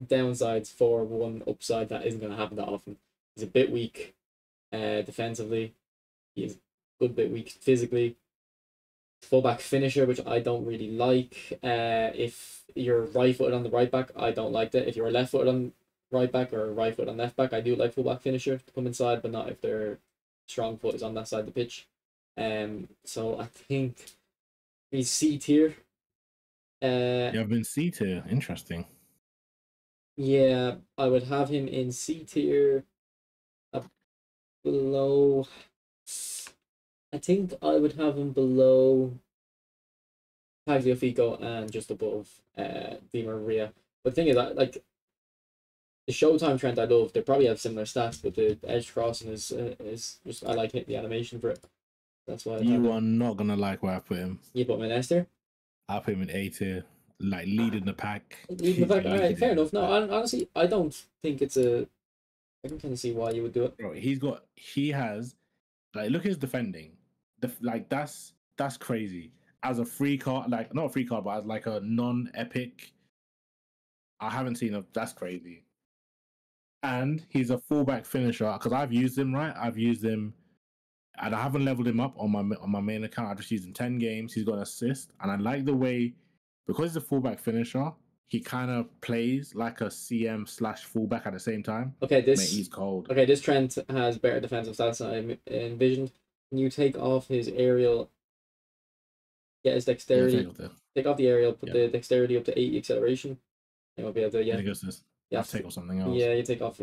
downsides for one upside that isn't going to happen that often. He's a bit weak defensively. He's a good bit weak physically. Fullback finisher, which I don't really like. If you're right-footed on the right back, I don't like that. If you're left-footed on right back or right-footed on left back, I do like fullback finisher to come inside, but not if their strong foot is on that side of the pitch. So I think he's C tier. I've been C tier. Interesting. Yeah, I would have him in C tier. Below. I think I would have him below Tagliafico and just above Di Maria. But the thing is, like the Showtime Trent, I love. They probably have similar stats, but the edge crossing is just, I like the animation for it. That's why you are not gonna like where I put him. You put him in S tier? I put him in A tier, like leading the pack. Leading the pack. All right, fair enough. No, honestly, I don't think it's a. I can kind of see why you would do it. Bro, he has, like, look at his defending. That's crazy. As a free card, like not a free card, but as like a non-epic. I haven't seen that's crazy. And he's a fullback finisher because I've used him, right? I've used him, and I haven't leveled him up on my main account. I've just used him 10 games. He's got an assist, and I like the way, because he's a fullback finisher, he kind of plays like a CM/fullback at the same time. Okay, he's cold. Okay, this Trent has better defensive stats than I envisioned. Can you take off his aerial? Get his dexterity. Take off the aerial. Put the dexterity up to 80 acceleration. I won't be able to. Yeah. I'll take off something else. Yeah, you take off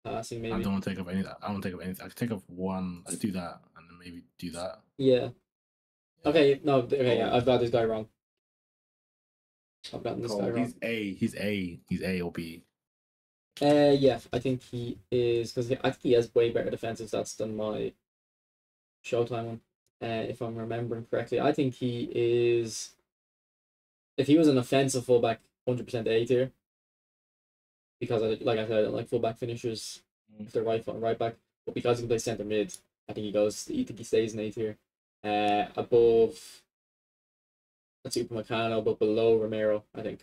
passing maybe. I don't want to take off anything. I don't take off anything. I can take off one. I do that, and then maybe do that. Yeah. Okay. No. Okay. Yeah, I've got this guy wrong. I've gotten this guy wrong. He's A or B. Yeah, I think he is, because I think he has way better defensive stats than my Showtime one. If I'm remembering correctly, I think he is. If he was an offensive fullback, 100% A tier. Because like I said, I don't like fullback finishers if they're right foot and right back. But because he can play centre mid, I think he stays in A tier. Above Upamecano, but below Romero, I think.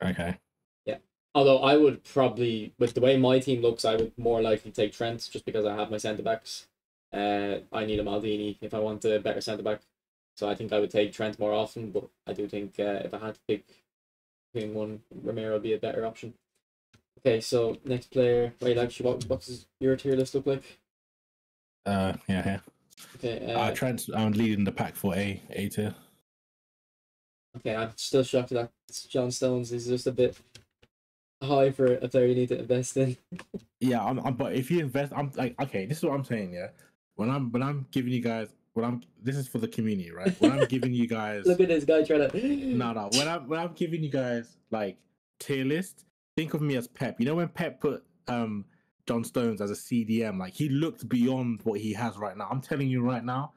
Okay. Yeah. Although I would probably, with the way my team looks, I would more likely take Trent just because I have my centre backs. I need a Maldini if I want a better centre back. So I think I would take Trent more often, but I do think if I had to pick between one, Romero would be a better option. Okay, so next player. Wait, actually, what's your tier list look like? Yeah. Okay. Trent, I'm leading the pack for A tier. Okay, I'm still shocked that John Stones is just a bit high for a player you need to invest in. Yeah, but if you invest, I'm like, okay, this is what I'm saying. Yeah, when I'm giving you guys, this is for the community, right? When I'm giving you guys, look at this guy trying to. No. When I'm giving you guys like tier list, think of me as Pep. You know when Pep put John Stones as a CDM, like he looked beyond what he has right now. I'm telling you right now,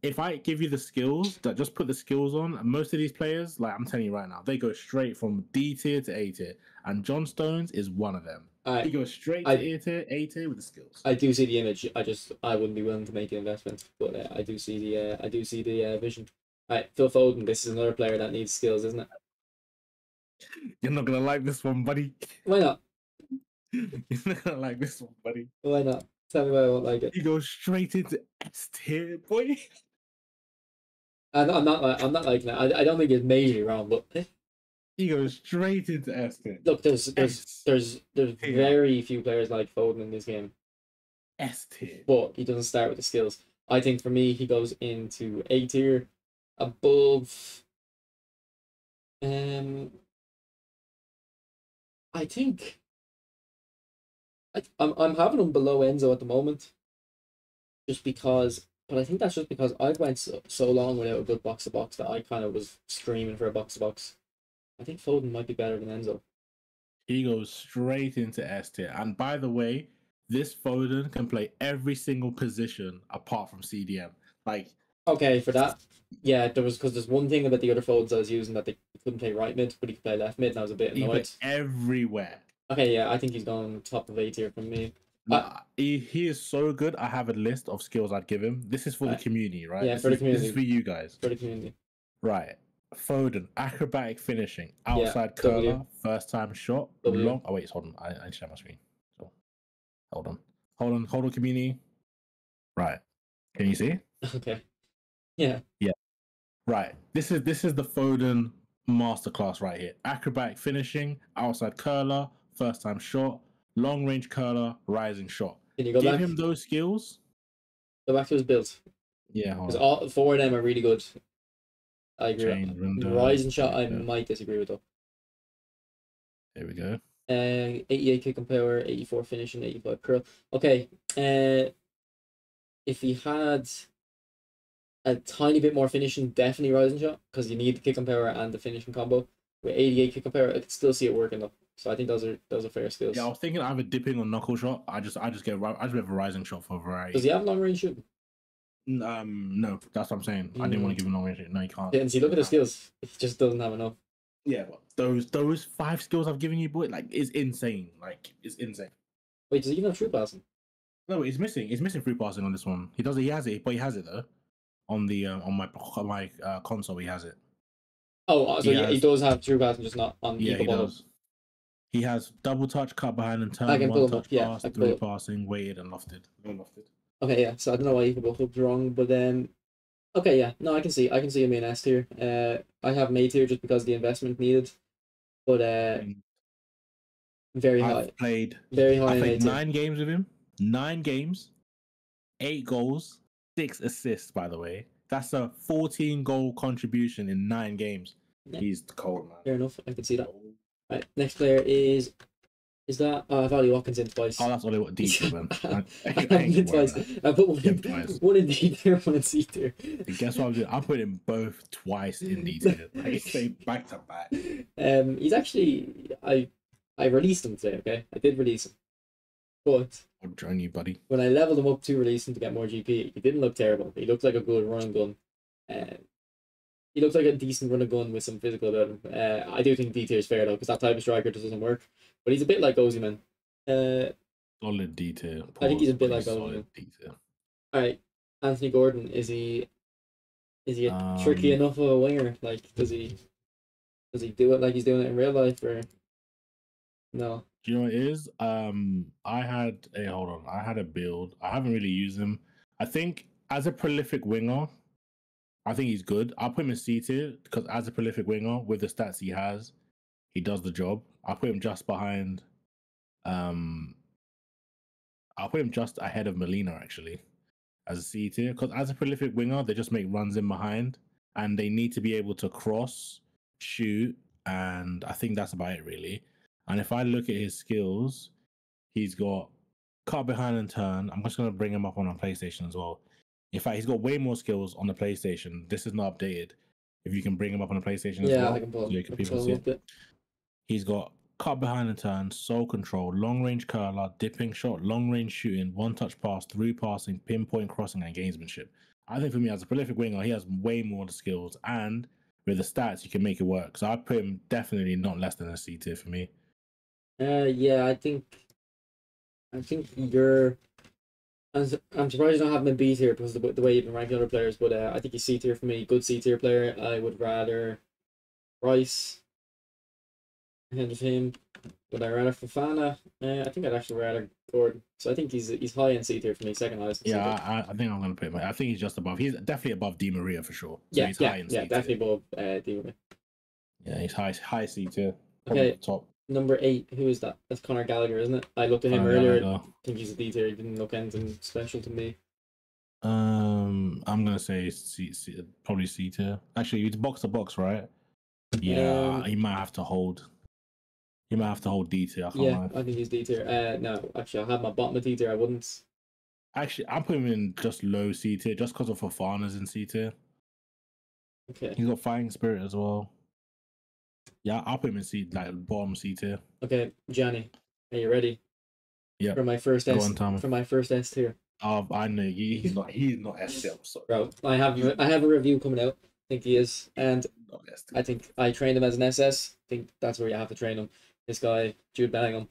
if I give you the skills, that just put the skills on, most of these players, like I'm telling you right now, they go straight from D tier to A tier, and John Stones is one of them. He goes straight to A tier with the skills. I do see the image. I wouldn't be willing to make an investment, but I do see the vision. All right, Phil Foden. This is another player that needs skills, isn't it? You're not gonna like this one, buddy. Why not? You're not gonna like this one, buddy. Why not? Tell me why I won't like it. He goes straight into S tier, boy. I'm not liking that. I don't think it's majorly wrong, but he goes straight into S tier. Look, there's very few players like Foden in this game. S tier, but he doesn't start with the skills. I think for me, he goes into A tier, above. I think I'm having him below Enzo at the moment, just because. But I think that's just because I went so long without a good box to box that I kind of was screaming for a box to box. I think Foden might be better than Enzo. He goes straight into S tier, and by the way, this Foden can play every single position apart from CDM. Like, okay, for that, yeah, there's one thing about the other Fodens I was using that they couldn't play right mid, but he could play left mid, and I was a bit annoyed. Everywhere. Okay, yeah, I think he's gone top of A tier from me. He is so good. I have a list of skills I'd give him. This is for the community, right? Yeah, for the community. This is for you guys. For the community. Right. Foden, acrobatic finishing, outside curler, first time shot, long. Oh wait, hold on. I share my screen. So, hold on, community. Right. Can you see? Okay. Yeah. Yeah. Right. This is the Foden masterclass right here. Acrobatic finishing, outside curler, first time shot, long range curler, rising shot. Can you go Give back? him those skills. Go back to his build. Yeah. Because all four of them are really good. I agree. Window, rising shot, I might disagree with though. There we go. 88 kick and power, 84 finishing, 85 curl. Okay. If he had a tiny bit more finishing, definitely rising shot, because you need the kick and power and the finishing combo. With 88 kick and power, I could still see it working though. So I think those are fair skills. Yeah, I was thinking either dipping or knuckle shot. I just have a rising shot for variety. Does he have long range shooting? No, that's what I'm saying. I didn't want to give him long range. No, you can't. Yeah, and see, look at the skills. He just doesn't have enough. Yeah, but those 5 skills I've given you, boy, like, is insane. Like, it's insane. Wait, does he even have true passing? No, he's missing. He's missing free passing on this one. He has it, but he has it though. On the on my console, he has it. Oh, so he does have true passing, just not on. Yeah, he does. He has double touch, cut behind and turn, I can one pull touch him up. pass, Yeah, 3 passing, weighted and lofted. Okay, yeah. So I don't know why you can both up wrong, but okay, yeah. No, I can see him in S tier. I have him A tier just because of the investment needed, but very high. I've played 9 games with him. 9 games, 8 goals, 6 assists. By the way, that's a 14 goal contribution in 9 games. Yeah. He's cold, man. Fair enough. I can see that. Right, next player is that I've already Watkins in twice. Oh, that's only what D tier, man. I twice. I put one in D tier, one in C tier. Guess what I'm doing? I'm putting both twice in D tier. Like, say back to back. He's actually I released him today. Okay, I did release him, but I'll join you, buddy. When I leveled him up to release him to get more GP, he didn't look terrible. He looked like a good run and gun. He looks like a decent run and gun with some physical about him. I do think D tier is fair though, because that type of striker just doesn't work. But he's a bit like Ozyman. Solid D tier. I think he's a bit like Ozyman. All right, Anthony Gordon. Is he a tricky enough of a winger? Like, does he do it like he's doing it in real life, or no? Do you know what it is? I had a build. I haven't really used him. I think as a prolific winger, I think he's good. I'll put him in C tier because as a prolific winger with the stats he has, he does the job. I'll put him just behind. I'll put him just ahead of Molina actually, as a C tier. Because as a prolific winger, they just make runs in behind, and they need to be able to cross, shoot, and I think that's about it really. And if I look at his skills, he's got cut behind and turn. I'm just gonna bring him up on PlayStation as well. In fact, he's got way more skills on the PlayStation. This is not updated. If you can bring him up on the PlayStation as well, I can pull him. so people see it. He's got cut behind the turn, soul control, long range curler, dipping shot, long range shooting, one touch pass, through passing, pinpoint crossing, and gamesmanship. I think for me, as a prolific winger, he has way more of the skills, and with the stats, you can make it work. So I put him definitely not less than a C tier for me. Yeah, I think you're. I'm surprised you don't have him in B tier because of the way you've been ranking other players, but I think he's C tier for me. Good C tier player. I would rather Rice ahead of him. Would I rather Fofana? I think I'd actually rather Gordon. So I think he's high in C tier for me, second highest. In C tier. I think I'm gonna put him. I think he's just above. He's definitely above Di Maria for sure. So Yeah, he's high in C tier. definitely above Di Maria. Yeah, he's high C tier. Okay, top. Number 8. Who is that? That's Conor Gallagher, isn't it? I looked at him earlier. I think he's a D tier. He didn't look anything special to me. I'm gonna say probably C tier. Actually, it's box to box, right? Yeah, he might have to hold. He might have to hold D tier. I think he's D tier. No, actually, I have my bottom of D tier. I wouldn't. Actually, I'm putting him in just low C tier, just because of Fofana's in C tier. Okay. He's got fighting spirit as well. Yeah, I'll put him in C, like bottom C tier. Okay, Gianniii, are you ready? Yeah. For my first S. For my first S tier. I know he's not S tier. Bro, I have a review coming out. I think he is, and I think I trained him as an SS. I think that's where you have to train him. This guy, Jude Bellingham.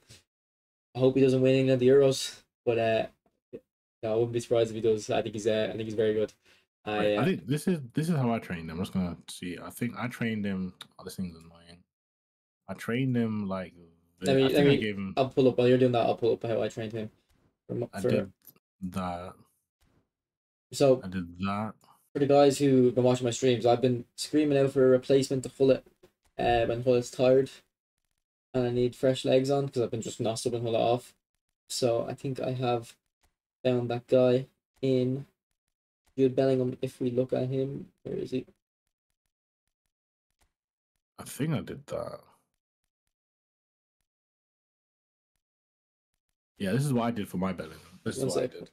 I hope he doesn't win any of the Euros, but I wouldn't be surprised if he does. I think he's very good. I think this is how I trained him. I'm just gonna see. I think I trained him. Oh, this thing's annoying. I trained him like. I'll pull up while you're doing that. I'll pull up how I trained him. I did that. So I did that. For the guys who've been watching my streams, I've been screaming out for a replacement to Hullet when Hullet's tired, and I need fresh legs on because I've been just not subbing Hullet off. So I think I have found that guy in Jude Bellingham. If we look at him, where is he? I think I did that. Yeah, this is what I did for my Bellingham. This is what I did.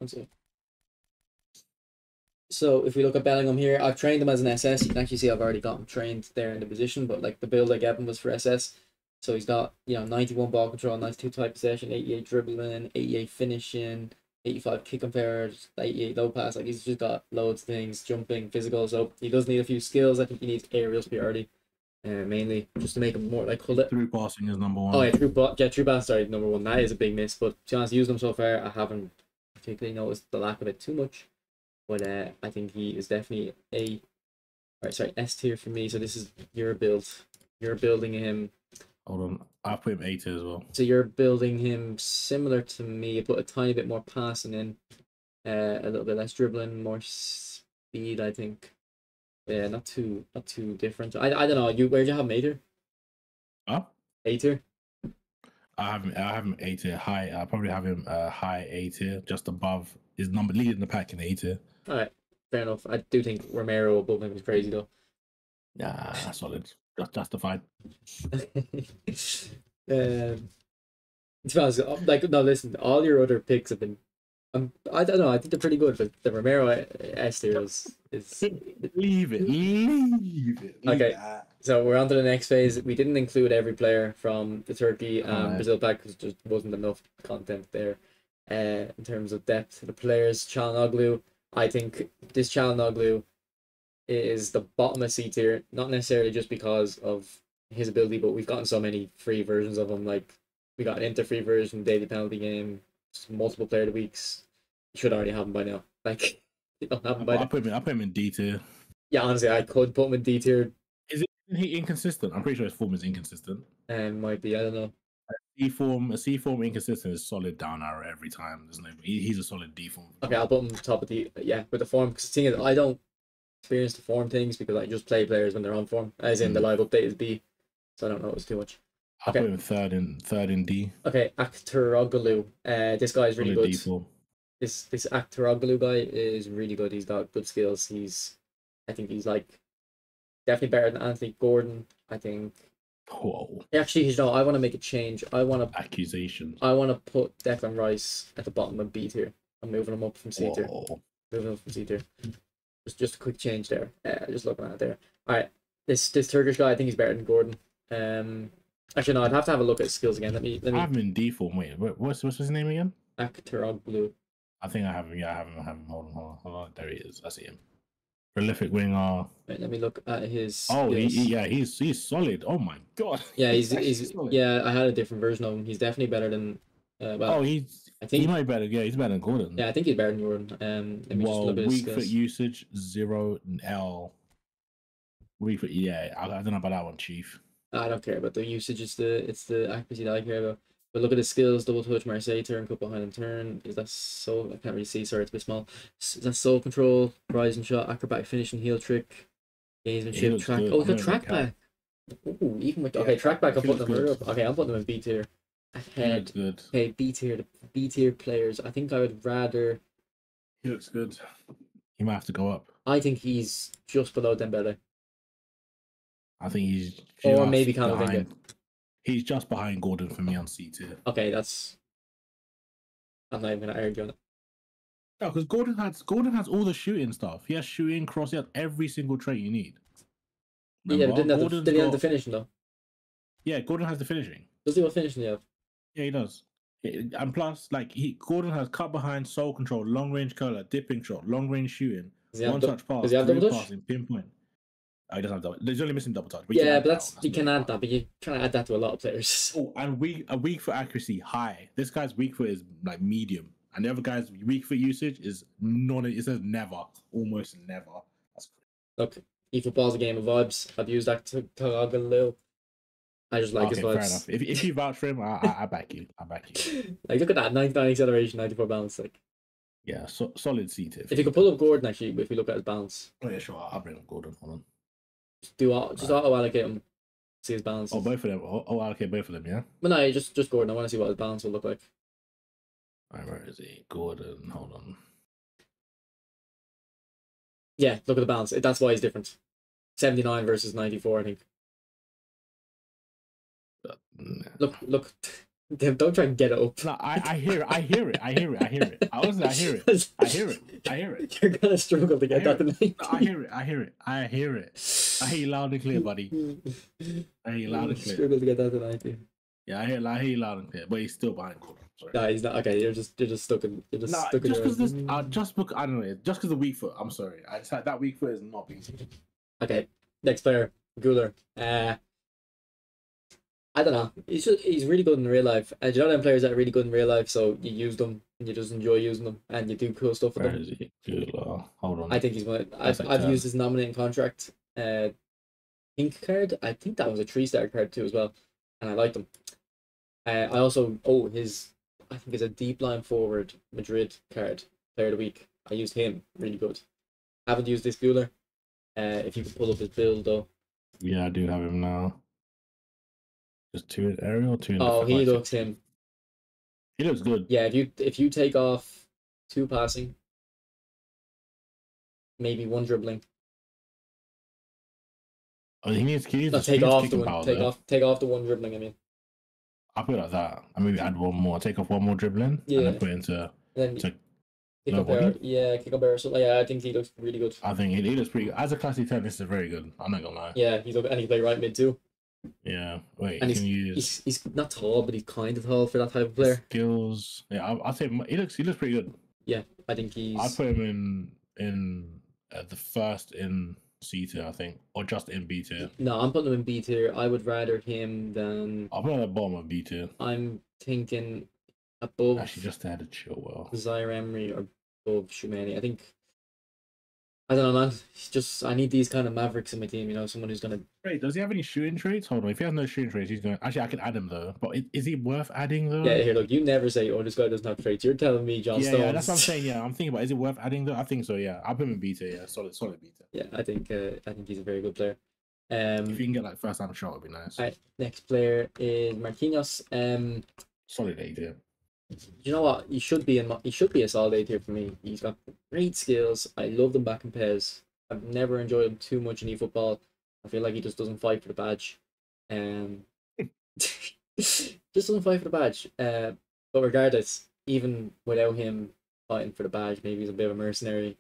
So if we look at Bellingham here, I've trained him as an SS. You can actually see I've already got him trained there in the position, but like the build I gave him was for SS. So he's got 91 ball control, 92 tight possession, 88 dribbling, 88 finishing, 85 kick and pairs, 88 low pass. Like he's just got loads of things, jumping, physical. So he does need a few skills. I think he needs aerial superiority. Mainly just to make him more like Hullet. Through passing is number 1. Oh yeah, through pass. Sorry, number 1. That is a big miss. But to be honest, used him so far, I haven't particularly noticed the lack of it too much. But I think he is definitely S tier for me. So this is your build. You're building him. Hold on, I'll put him A tier as well. So you're building him similar to me, but a tiny bit more passing in, a little bit less dribbling, more speed. I think. Yeah, not too different. I don't know. Where'd you have him, A tier? Huh? A tier. I have him A tier. High. I probably have him high A tier, just above his number leading the pack in A tier. All right, fair enough. I do think Romero above him is crazy though. Yeah, solid. Just justified. Listen, all your other picks have been. I don't know. I think they're pretty good, but the Romero S tier is. Leave it. Okay, so we're on to the next phase. We didn't include every player from the Turkey and Brazil pack because there just wasn't enough content there. In terms of depth, the players, Çalhanoğlu. I think this Çalhanoğlu is the bottom of C tier, not necessarily just because of his ability, but we've gotten so many free versions of him. Like we got an Inter free version, daily penalty game, multiple player of the weeks. You should already have him by now. Like you don't have him by now. I'll put him in D tier. Yeah, honestly, I could put him in D tier. Isn't he inconsistent? I'm pretty sure his form is inconsistent. Might be. I don't know. A C form inconsistent is solid down arrow every time. He's a solid D form. Okay, I'll put him top of the with the form because the thing is I don't experience the form things because I just play players when they're on form. As in the live update is B, so I don't know it's too much. I'll put him third in D. Okay, Aktaroglu. This guy is really good. D form. This Aktaroglu guy is really good. He's got good skills. I think he's like definitely better than Anthony Gordon. I think. Whoa. Actually, I want to make a change. Accusations. I want to put Declan Rice at the bottom of B tier. I'm moving him up from C tier. Just a quick change there. Just looking at it there. All right, this Turkish guy, I think he's better than Gordon. Actually, no, I'd have to have a look at skills again. Let I me. have him in default. Wait, what's his name again? Blue. I think I have him. Yeah, I have him. Hold on. There he is. I see him. Prolific winger. Right, let me look at his. Oh, skills. yeah, he's solid. Oh my god. Yeah, actually solid. yeah. I had a different version of him. He's definitely better than. Well, Oh, I he think. might be better. Yeah, he's better than Gordon. Yeah, I think he's better than Jordan. Let me just Well, look at his weak foot skills. usage 0 L. Weak foot. Yeah, I don't know about that one, Chief. I don't care about the usage. It's the accuracy that I care about. But look at his skills: double touch, Marseille turn, cut behind and turn. Is that so? I can't really see. Sorry, it's a bit small. That's soul control, rising shot, acrobatic finish, and heel trick. Gamesmanship, track. Good. Oh, we got track back. Ooh, even with okay, track back. I'm putting them up. Okay, I'm putting them in B tier. Ahead. Good. Okay, B tier. The B tier players. I think I would rather. He looks good. He might have to go up. I think he's just below Dembele. I think he's or maybe Camavinga. He's just behind Gordon for me on C tier. Okay, that's. I'm not even gonna argue on it. No, because Gordon has all the shooting stuff. He has shooting, cross. He has every single trait you need. Remember? Yeah, but didn't he have the finishing though? Yeah, Gordon has the finishing. Does he have finishing? Yeah. Yeah, he does. And plus, like Gordon has cut behind, soul control, long range curler, dipping shot, long range shooting, one touch pass, does he have double touch? passing, pinpoint. Oh, he doesn't have double. He's only missing double touch. But yeah, but you can add that, but you trying to add that to a lot of players. Oh, and a weak foot accuracy high. This guy's weak foot is like medium, and the other guy's weak foot usage is none. It says never, almost never. That's crazy. Look, eFootball's a game of vibes. I've used that to talk a little. I just like his vibes. Fair enough. If you vouch for him, I back you. I back you. Like, look at that, 99 acceleration, 94 balance. Like, yeah, solid C tier. If you could pull up Gordon, actually, if we look at his balance. Oh yeah, sure. I'll bring up Gordon. Hold on. Just auto allocate him. See his balance. Oh, both of them. Oh, allocate both of them. Yeah. But no, just Gordon. I want to see what his balance will look like. Alright, where is he? Gordon. Hold on. Yeah, look at the balance. That's why he's different. 79 versus 94, I think. Look. Don't try and get it up. No, I hear it. I hear it. Honestly, I hear it. You're gonna struggle to get that to 90. No, I hear it. I hear you loud and clear, buddy. I hear you loud and clear. Struggle to get that to 90. Yeah, I hear you loud and clear, but he's still behind Gordon. Sorry. No, he's not. Okay, you're just stuck in. You're just stuck in. Just because I don't know. Just because the weak foot. I'm sorry. That weak foot is not being. Okay, next player, Guler. I don't know. He's really good in real life. And you know them players that are really good in real life, so you use them and you just enjoy using them and you do cool stuff with them. Where is he? Hold on. I think he's one. I've used his nominating contract. Pink card. I think that was a 3-star card too as well, and I liked him. I also I think it's a deep line forward Madrid card, player of the week. I used him, really good. Haven't used this Guler. If you could pull up his build though. Yeah, I do have him now. Just 2 in aerial, 2 in. Oh, he looks him. He looks good. Yeah, if you take off 2 passing, maybe 1 dribbling. Oh, he needs take off the 1 dribbling. I mean, I'll put it like that. I maybe add 1 more. Take off 1 more dribbling. Yeah. And then put it into. Kick up air. So yeah, I think he looks really good. I think he looks pretty good. As a classy 10, this is very good. I'm not gonna lie. Yeah, and he play right mid too. Yeah, wait. And he's not tall, but he's kind of tall for that type of player. Skills. Yeah, I'd say he looks pretty good. Yeah, I think I'd put him in the first in C tier, I think, or just in B tier. No, I'm putting him in B tier. I would rather him than. I'll put him at the bottom of B tier. I'm thinking above. Actually, just add a Chilwell. Zaire Emery or above Tchouaméni. I think. I don't know, man. I need these kind of mavericks in my team. You know, someone who's gonna. Wait, does he have any shooting traits? Hold on. If he has no shooting traits, he's going. Actually, I can add him though. But is he worth adding though? Yeah, here, look. You never say, "Oh, this guy doesn't have traits." You're telling me, John Stones. Yeah, that's what I'm saying. Yeah, I'm thinking about. Is it worth adding though? I think so. Yeah, I'll put him in B tier. Yeah, solid B tier. Yeah, I think he's a very good player. If you can get like first time shot, would be nice. All right, next player is Marquinhos. Solid A tier. You know what? He should be a solid A tier for me. He's got great skills. I love them back in PES. I've never enjoyed him too much in eFootball. I feel like he just doesn't fight for the badge. Just doesn't fight for the badge. But regardless, even without him fighting for the badge, maybe he's a bit of a mercenary.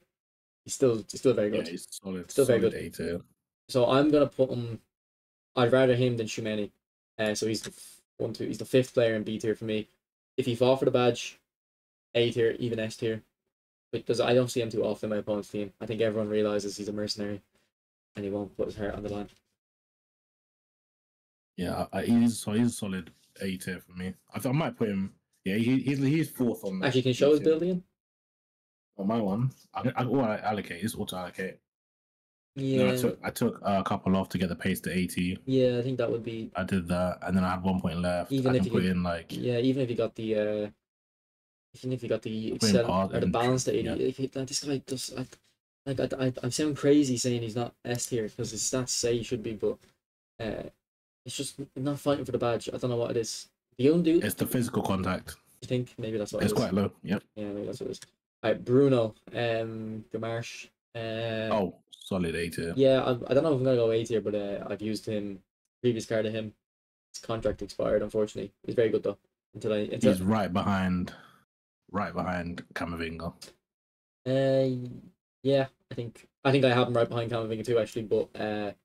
He's still very good. Yeah, he's solid. Still very good. A tier. So I'm gonna put him. I'd rather him than Tchouaméni. So he's he's the fifth player in B tier for me. If he fought for the badge, A tier, even S tier. Because I don't see him too often in my opponent's team. I think everyone realizes he's a mercenary, and he won't put his heart on the line. Yeah, he's a solid A tier for me. I might put him. Yeah, he's fourth on that. Actually, can you show his build again? On my one, I allocate. It's auto allocate. Yeah. No, I took a couple off to get the pace to 80. Yeah, I think that would be. I did that, and then I had 1 point left. Even I if can put in like. Yeah, even if you got the. Even if you got the or the balance to 80, yeah. if this guy does. I sound crazy saying he's not S tier because his stats say he should be, but it's just not fighting for the badge. I don't know what it is. The undo. It's the physical contact. You think maybe that's what it's it is? Quite low. Yep. Yeah, maybe that's what it is. Alright, Bruno, Gamarsh. Oh, solid A tier. Yeah, I don't know if I'm gonna go A tier, but I've used him. Previous card of him. His contract expired, unfortunately. He's very good though. He's right behind Camavinga. Yeah, I think I have him right behind Camavinga too, actually. But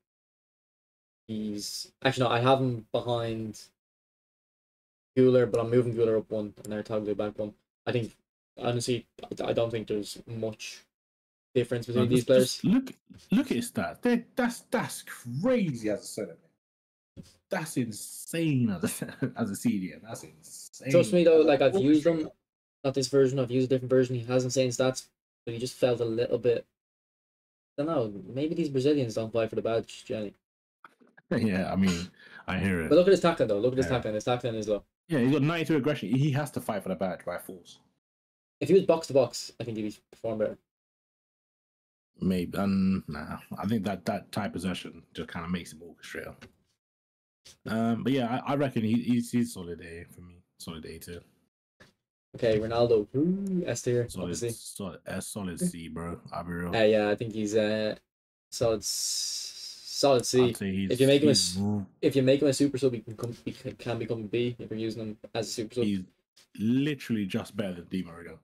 he's actually no, I have him behind Guler, but I'm moving Guler up one and Toglu back one. I think honestly, I don't think there's much difference between these players. Just look at his stats. That's crazy as a centre. That's insane as a CDM. That's insane. Trust me though, like I've used him. Not this version. I've used a different version. He has insane stats, but he just felt a little bit. I don't know. Maybe these Brazilians don't fight for the badge, Gianniii. Yeah, I mean, I hear it. But look at his tackling though. Look at his tackling. His tackling is low. Yeah, he's got 92 aggression. He has to fight for the badge by force. If he was box to box, I think he'd perform better. Maybe, nah. I think that type possession just kind of makes him orchestrator. But yeah, I reckon he's solid A for me. Solid A too. Okay, Ronaldo. S tier. Solid C, bro. I'll be real. Yeah, I think he's solid C. If you make him a super sub, he can become a B if you're using him as a super sub. He's literally just better than Di Maria.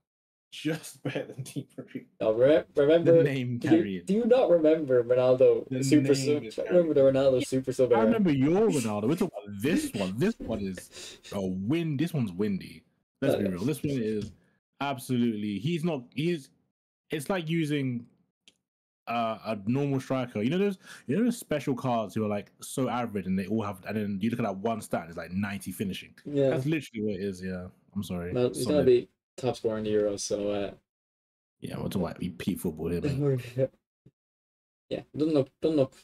Just better than Di Maria. Oh, remember the name carrying. Do you not remember Ronaldo super sub? Remember the Ronaldo super sub? I remember your Ronaldo. We're talking about this one. This one is a win. This one's windy. Let's be real. This one is absolutely. It's like using a normal striker. You know those special cards who are like so average and they all have, and then you look at that one stat and it's like 90 finishing. Yeah, that's literally what it is. Yeah, I'm sorry. Well, he's gonna be top scorer in the Euros, so yeah, we're talking about peak football here, man. Yeah, doesn't look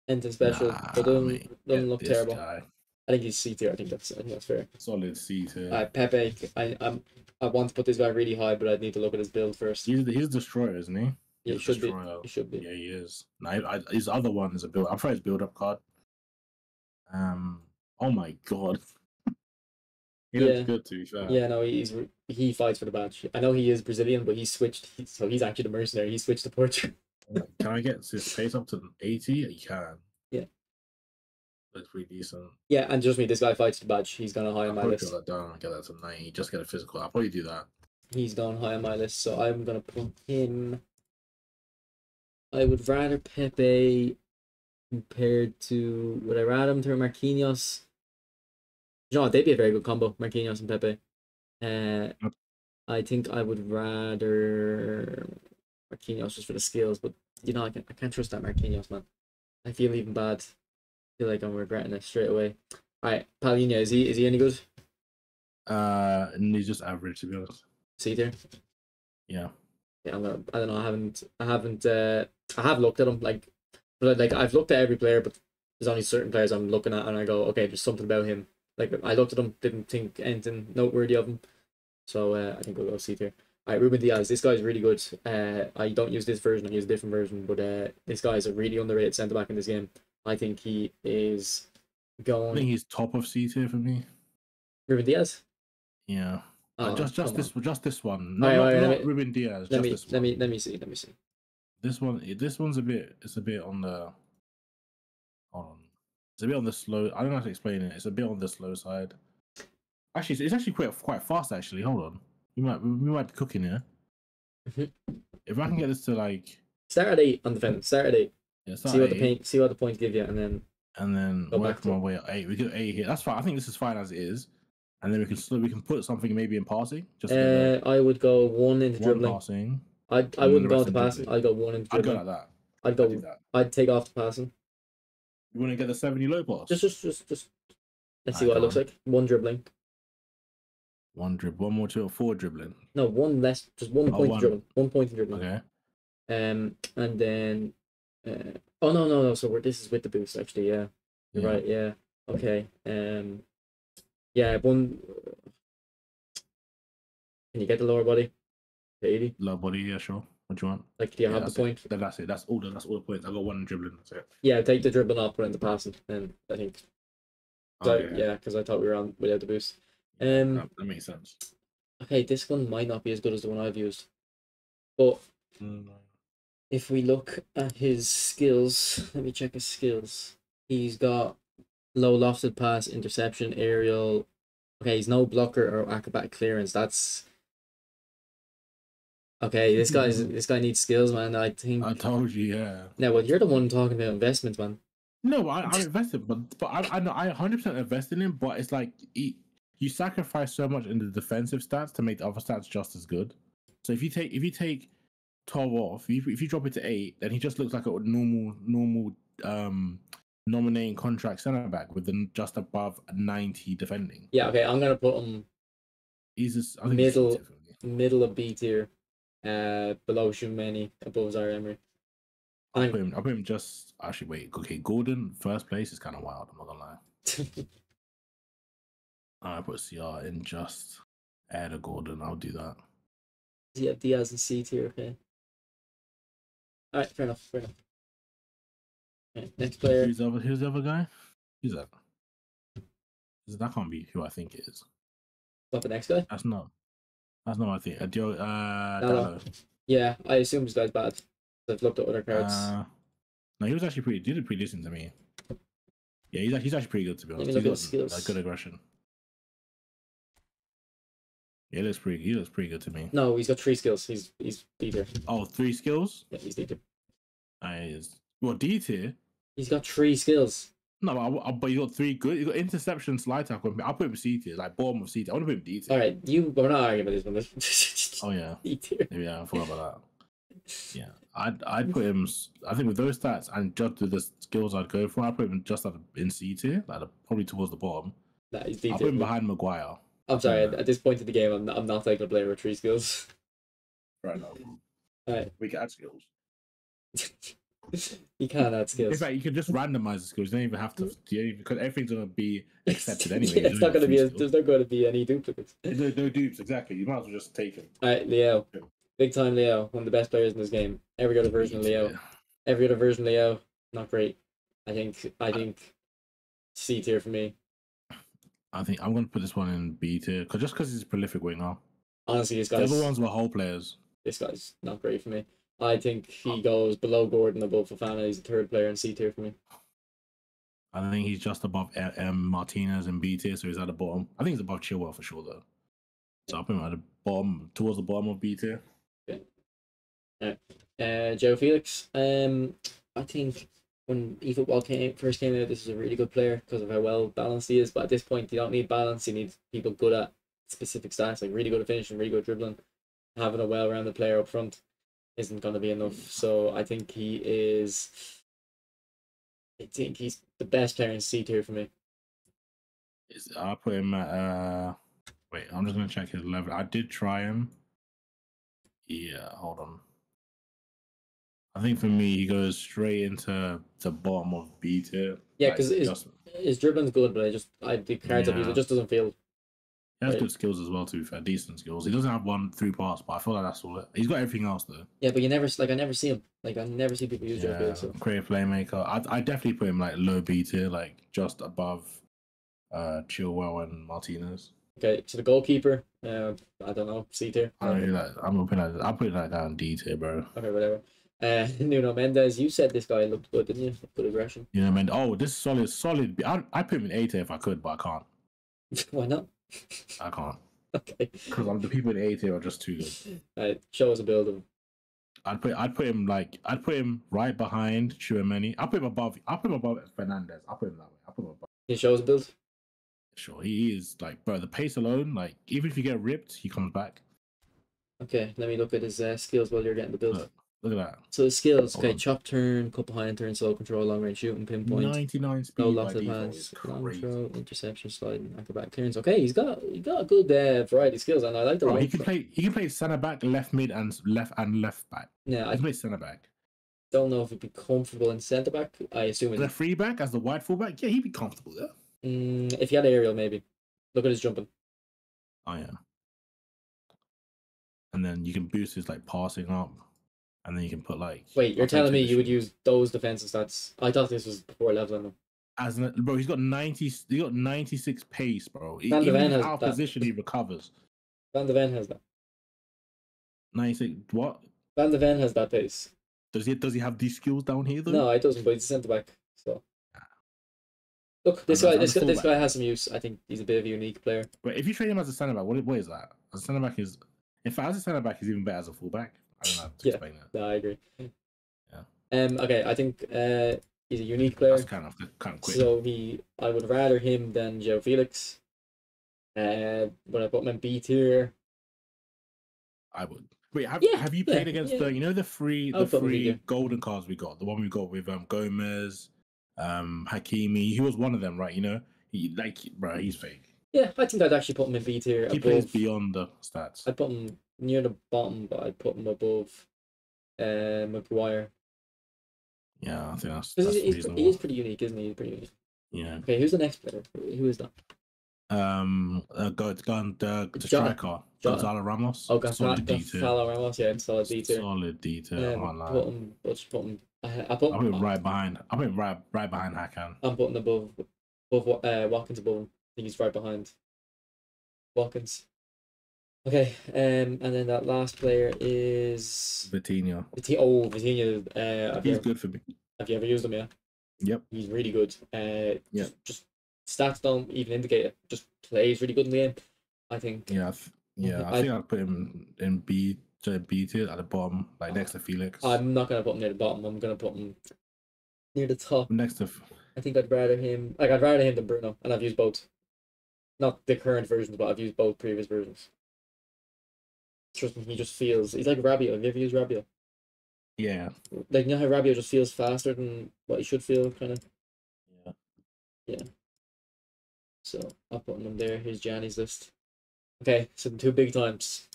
anything special, but doesn't look terrible. Guy. I think he's C tier. I think that's fair. Solid C tier. Pepe. I want to put this guy really high, but I need to look at his build first. He's a destroyer, isn't he? Yeah, he should be. He should be. Yeah, he is. No, his other one is a build. I'm sure his build-up card. Oh my god. He looks good to be fair. Yeah, no, he fights for the badge. I know he is Brazilian, but he's actually the mercenary. He switched to Portugal. Can I get his pace up to 80? You can. Yeah. That's pretty decent. Yeah, and just me, this guy fights the badge. He's gonna high on my list. Get that down. Get that to 90. Just get a physical. I'll probably do that. He's down high on my list, so I'm gonna put him. I would rather Pepe compared to. Would I rather him to Marquinhos? You know, they'd be a very good combo, Marquinhos and Pepe. I think I would rather Marquinhos just for the skills, but you know, I can't trust that Marquinhos, man. I feel even bad. I feel like I'm regretting it straight away. Alright, Palhinha, is he any good? He's just average, to be honest. C tier? Yeah. Yeah, I don't know. I have looked at him, but I've looked at every player, but there's only certain players I'm looking at, and I go, okay, there's something about him. Like, I looked at him, didn't think anything noteworthy of him, so I think we'll go C tier. Alright, Ruben Diaz, this guy's really good. I don't use this version, I use a different version, but this guy's a really underrated centre back in this game. I think he is going. I think he's top of C tier for me. Ruben Diaz. Yeah. Just this one. No, not Ruben Diaz. Let me see. This one's a bit. It's a bit on the. Hold on. It's a bit on the slow. I don't know how to explain it. It's a bit on the slow side. Actually, it's actually quite fast. Actually, hold on. We might be cooking here. If I can get this to like. Start at 8 on defense. Start at 8. Yeah, see what the points give you, and then. and then Go work back to my way up 8. We get 8 here. That's fine. I think this is fine as it is. And then we can put something maybe in passing. Just to get I would go 1 into one dribbling. passing. I and then wouldn't the go rest into in passing. dribbling. I'd go 1 into I'd go dribbling. like that. I'd go. do that. I'd take off the passing. You want to get the 70 low pass? Just. Let's see Alright, what it go looks on. like. 1 dribbling. 1 dribble, 1 more to 4 dribbling. No, 1 less. Just 1 point in 1. dribbling. 1 point in dribbling. Okay. And then. Oh no. So this is with the boost actually. Yeah. You're right. Yeah. Okay. Yeah. 1. Can you get the lower body? 80. Low body, yeah, sure. What do you want? Like, do you have the point? That's it. That's all the points. I got 1 dribbling. That's it. Yeah, take the dribbling off, put in the passing, and I think. Yeah, because I thought we were on without the boost. That makes sense. Okay, this one might not be as good as the one I've used, but if we look at his skills, let me check his skills. He's got low lofted pass, interception, aerial. Okay, he's no blocker or acrobatic clearance. That's okay. This guy needs skills, man. I think. I told you, yeah. No, well, you're the one talking about investments, man. No, I invested, but I know I 100% invest in him. But it's like you sacrifice so much in the defensive stats to make the other stats just as good. So if you take 12 off, if you drop it to 8, then he just looks like a normal nominating contract centre back with just above 90 defending. Yeah, okay, I'm gonna put him. He's just middle of B tier, below Gianniii, above Zaire. I'll put him just actually wait. Okay, Gordon first place is kind of wild. I'm not gonna lie. I put CR in just add a Gordon. I'll do that. Yeah, Diaz and C tier. Okay. All right, fair enough. Okay, next player. Who's the other guy? Who's that? That can't be who I think it is. Not the next guy. That's not what I think. Dallo. Yeah, I assume this guy's bad. I've looked at other cards. No, he was actually did pretty decent to me. Yeah, he's actually pretty good to be honest. Let me look at skills. Like, good aggression. Yeah, he looks pretty good to me. No, he's got 3 skills. He's D tier. Oh, 3 skills? Yeah, he's D tier. What, D tier? He's got 3 skills. No, but you got 3 good. You got interception, slide tackle. I'll put him C tier, like Bournemouth C tier. I want to put him D tier. All right, we're not arguing about this one. Oh yeah, D tier. Yeah, I forgot about that. Yeah, I'd put him. I think with those stats and just with the skills I'd go for, I'd put him just in C tier, like probably towards the bottom. Nah, he's D tier. I'll put him behind Maguire. I'm sorry. At this point in the game, I'm not taking a player with 3 skills. Right now. All right. We can add skills. You can't add skills. In fact, you can just randomize the skills. You don't even have to, because everything's gonna be accepted anyway. Yeah, it's not gonna be. There's not going to be any duplicates. No dupes, exactly. You might as well just take them. All right, Leo, big time Leo, one of the best players in this game. Every other version of Leo, not great. I think C tier for me. I think I'm gonna put this one in B tier because he's a prolific winger. Honestly, the other ones were whole players. This guy's not great for me. I think he goes below Gordon, above Fofana. He's a 3rd player in C tier for me. I think he's just above Martinez in B tier, so he's at the bottom. I think he's above Chilwell for sure, though. So I'll put him at the bottom, towards the bottom of B tier. Okay. Joe Felix. I think when eFootball first came out, this is a really good player because of how well balanced he is. But at this point, you don't need balance. You need people good at specific stats, like really good at finishing, really good at dribbling. Having a well-rounded player up front isn't going to be enough. So I think he's the best player in C tier for me. I'll put him at wait, I'm just gonna check his level. I did try him. Yeah, hold on. I think for me he goes straight into the bottom of B tier. Yeah, because his dribbling's good, but the cards I've used, it just doesn't feel. He has good skills as well, to be fair. Decent skills. He doesn't have 1 through pass, but I feel like that's all it. He's got everything else though. Yeah, but I never see him. Like, I never see people use Joe Felix. So. Creative playmaker. I definitely put him like low B tier, like just above Chilwell and Martinez. Okay, so the goalkeeper, I don't know, C tier. I'm putting that down D tier, bro. Okay, whatever. Nuno Mendes, you said this guy looked good, didn't you? Good aggression. Yeah, man. Oh, this is solid. I put him in A tier if I could, but I can't. Why not? I can't. Okay. Because the people in A tier are just too good. Show us a build of him. I'd put him right behind Chouameni. I'll put him above Fernandez. I'll put him that way. I'll put him above. He shows build. Sure, he is like, bro, the pace alone, like, even if you get ripped, he comes back. Okay, let me look at his skills while you're getting the build. Look at that. So his skills, Hold okay, on. chop turn, cut behind turn, slow control, long range shooting, pinpoint, 99 no speed lock by to the default pass, is long crazy. throw, interception, sliding, acrobatic clearance. Okay, he's got a good variety of skills, and I like the Bro, look. he can play center back, left mid, and left back. Yeah, He I can play center back. don't know if he'd be comfortable in centre back. I assume The free back as the wide fullback, yeah, he'd be comfortable there. If he had aerial, maybe. Look at his jumping. Oh yeah. And then you can boost his like passing up, and then you can put like. Wait, you're telling me you would use those defensive stats? I thought this was before leveling them. Bro, he's got 96 pace, bro. Van de Even Ven if he's has out of that. position, he recovers. Van de Ven has that. 96 what? Van de Ven has that pace. Does he have these skills down here though? No, it doesn't. But he's a centre back. So look, this guy has some use. I think he's a bit of a unique player. But if you train him as a centre back, what is that? As a centre back is, in fact, as a centre back, he's even better as a fullback. I don't know how to explain that. No, I agree. Yeah. Okay, I think he's a unique player. That's kind of quick. So I would rather him than Joe Felix. When I put him in B tier, I would. Wait, have you played against the three golden cards we got? The one we got with Gomez, Hakimi. He was one of them, right? He's fake. Yeah, I think I'd actually put him in B tier. He plays beyond the stats. I'd put him near the bottom, but I'd put him above Maguire. Yeah, I think that's reasonable. He is pretty unique, isn't he? He's pretty unique. Yeah. Okay, who's the next player? Who is that? The striker, Gonzalo Ramos. Oh, Gonzalo Ramos, yeah, solid D tier. Solid D tier. Put him. I put him right behind. I put him right behind Hakan. I'm putting above Watkins above him. I think he's right behind Watkins. Okay, and then that last player is Vitinha. Vitinha. He's good for me. Have you ever used him? Yeah. Yep. He's really good. Just stats don't even indicate it. Just plays really good in the game. I think. Yeah. I think I'd put him in B tier at the bottom, like next to Felix. I'm not gonna put him near the bottom. I'm gonna put him near the top. Next to. I think I'd rather him than Bruno, and I've used both. Not the current versions, but I've used both previous versions. Trust me, he just feels he's like Rabiot. Have you ever used Rabiot? Yeah. Like, you know how Rabiot just feels faster than what he should feel, kind of. Yeah. So I'll put him there. Here's Giannii's list. Okay, so the two big times.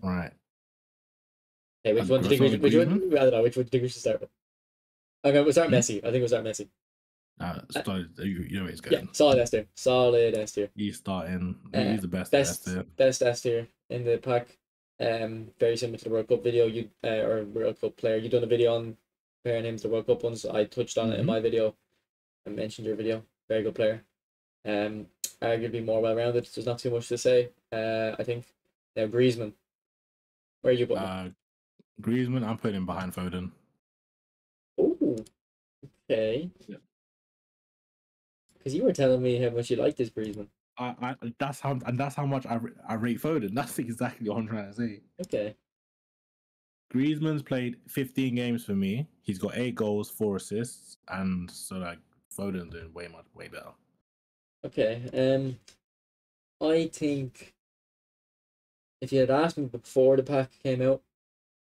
All right. Okay, which one do you think we should? I don't know. Which one do you think we should start with? Okay, we'll start Messi. I think we'll start Messi. You know where it's going. Yeah, solid S tier. Solid S tier. He's starting. He's the best S tier. Best S tier in the pack. Very similar to the World Cup video. Or World Cup player. You done a video on comparing him to the World Cup ones. I touched on it in my video. I mentioned your video. Very good player. Arguably more well rounded. There's not too much to say. I think. Now Griezmann. Where are you putting him? Griezmann, I'm putting him behind Foden. Oh, okay. Yeah. Because you were telling me how much you like this Griezmann. That's how much I rate Foden. That's exactly what I'm trying to say. Okay. Griezmann's played 15 games for me. He's got 8 goals, 4 assists, and so like Foden's doing way better. Okay. I think if you had asked me before the pack came out,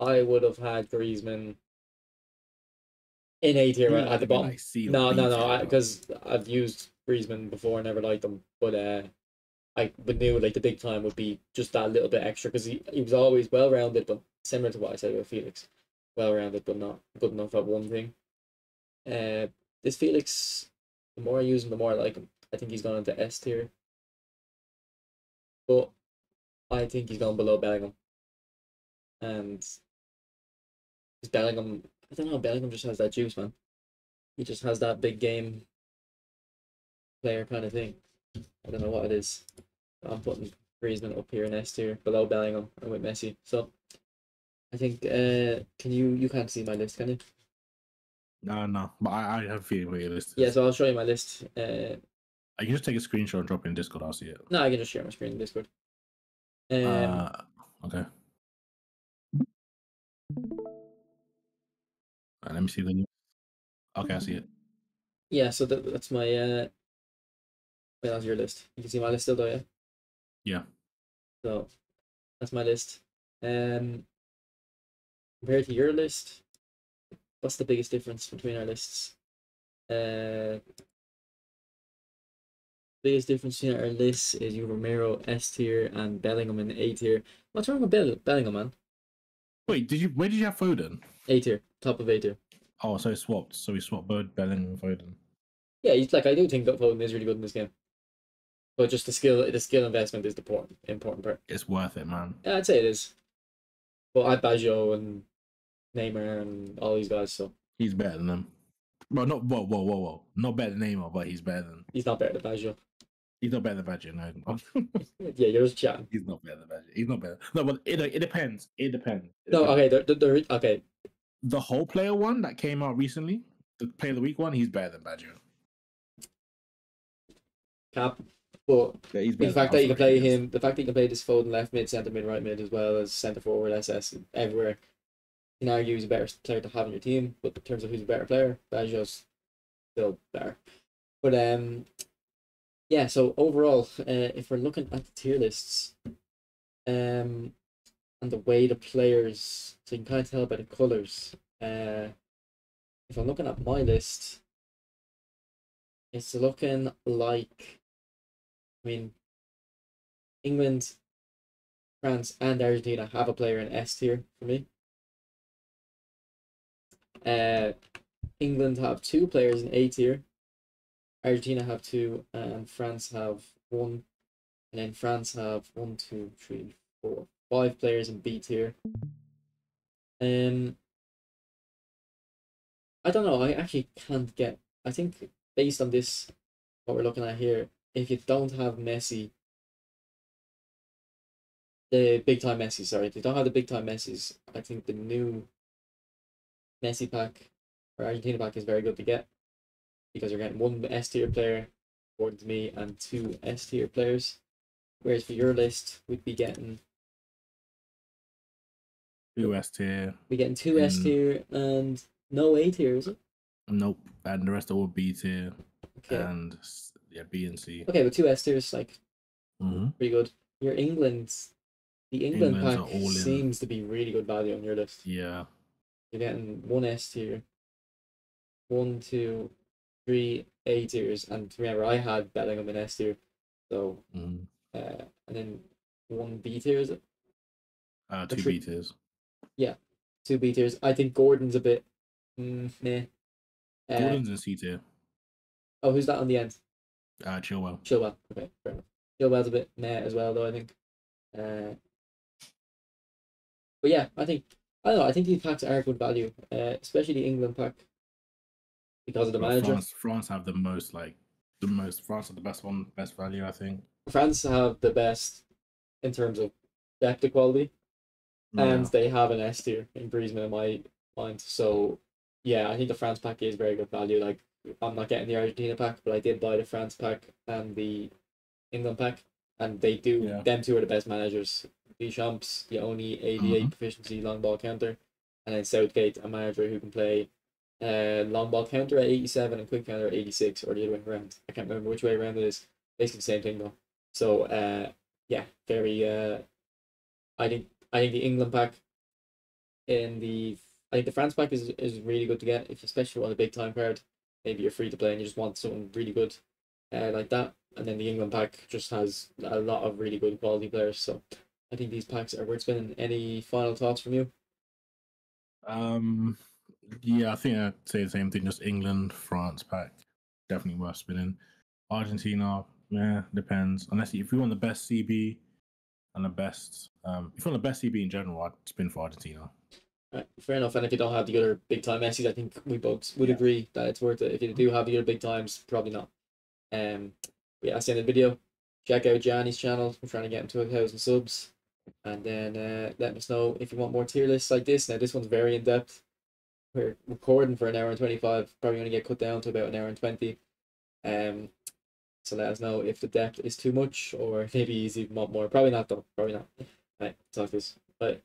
I would have had Griezmann in A tier at the bottom. No, because I've used Griezmann before, never liked him, but I knew like the big time would be just that little bit extra because he was always well rounded, but similar to what I said about Felix, well rounded but not good enough at one thing. This Felix, the more I use him, the more I like him. I think he's gone into S tier, but I think he's gone below Bellingham, and Bellingham. I don't know. Bellingham just has that juice, man. He just has that big game player kind of thing. I don't know what it is. I'm putting Griezmann up here in S tier, below Bellingham, and with Messi. So I think can you can't see my list, can you? No, but I have a feeling where your list is. Yeah, so I'll show you my list. I can just take a screenshot and drop it in Discord. I'll see it. No, I can just share my screen in Discord. Okay. Let me see the. Okay, I see it. Yeah, so that's my wait, that's your list. You can see my list still, though, yeah. Yeah. So that's my list. Um, compared to your list, what's the biggest difference between our lists? Biggest difference between our lists is you Romero S tier and Bellingham in A tier. What's wrong with Bellingham, man? Wait, where did you have Foden? A tier, top of A tier. Oh, so he swapped. So we swapped both Bellingham and Foden. Yeah, he's like, I do think that Foden is really good in this game, but just the skill investment is the important part. It's worth it, man. Yeah, I'd say it is. But I Baggio and Neymar and all these guys, so He's better than them. Well, not whoa. Not better than Neymar, but he's better than. he's not better than Baggio. He's not better than Badger, no. Yeah, you're just chatting. He's not better than Badger. He's not better. No, but it depends. It depends. No, okay, okay. The whole player one that came out recently, the player of the week one, he's better than Badger. Cap, but Yeah, he's the better fact than that you can Alfred, play yes. him, the fact that you can play this Foden left mid, centre mid, right mid, as well as centre forward, SS, everywhere. You can argue he's a better player to have in your team, but in terms of who's a better player, Baggio's still better. But yeah. So overall, if we're looking at the tier lists, and the way the players, so you can kind of tell by the colours. If I'm looking at my list, it's looking like, I mean, England, France, and Argentina have a player in S tier for me. England have 2 players in A tier. Argentina have 2, and France have 1. And then France have 1, 2, 3, 4, 5 players in B tier. I don't know. I actually can't get. I think based on this, what we're looking at here, if you don't have Messi, the big time Messi, sorry, if you don't have the big time Messis, I think the new Messi pack or Argentina pack is very good to get because you're getting 1 S tier player, according to me, and 2 S tier players. Whereas for your list, we'd be getting 2 S tier. we getting 2 S tier and no A tier, is it? Nope. And the rest are all B tier. Okay. And yeah, B and C. Okay, but 2 S tiers like pretty good. Your the England England's pack are all in. seems to be really good value on your list. Yeah. You're getting 1 S tier, 1, 2, 3 A tiers, and remember I had Bellingham in S tier, so and then 1 B tier, is it? 2 B tiers. Yeah, 2 B tiers. I think Gordon's a bit meh. Gordon's in C tier. Oh, who's that on the end? Chilwell. Chilwell. Okay, fair enough. Chilwell's a bit meh as well, though, I think. But yeah, I don't know. I think these packs are good value, especially the England pack because of the manager. France have France have the best value, I think. France have the best in terms of depth of quality, and they have an S tier in Griezmann in my mind. So yeah, I think the France pack is very good value. Like I'm not getting the Argentina pack, but I did buy the France pack and the England pack, and they do. Yeah. Them 2 are the best managers. Deschamps, the only 88 proficiency long ball counter, and then Southgate, a manager who can play long ball counter at 87 and quick counter at 86, or the other way around. I can't remember which way around it is. Basically the same thing though. So yeah, very I think the England pack I think the France pack is really good to get, if especially on a big time card. Maybe you're free to play and you just want something really good like that. And then the England pack just has a lot of really good quality players. So I think these packs are worth spending. Any final thoughts from you? Yeah, I think I'd say the same thing. Just England, France pack, definitely worth spinning. Argentina, yeah, depends. Unless if you want the best CB and the best, if you want the best CB in general, I'd spin for Argentina. Right, fair enough. And if you don't have the other big time Messi, I think we both would agree that it's worth it. If you do have the other big times, probably not. Yeah, that's the end of the video. Check out Giannii's channel. We're trying to get him to 1,000 subs. And then let us know if you want more tier lists like this. Now, this one's very in depth. We're recording for 1 hour and 25. Probably going to get cut down to about 1 hour and 20. So let us know if the depth is too much or maybe you want more. Probably not, though. Probably not. Right, talk to us. Bye.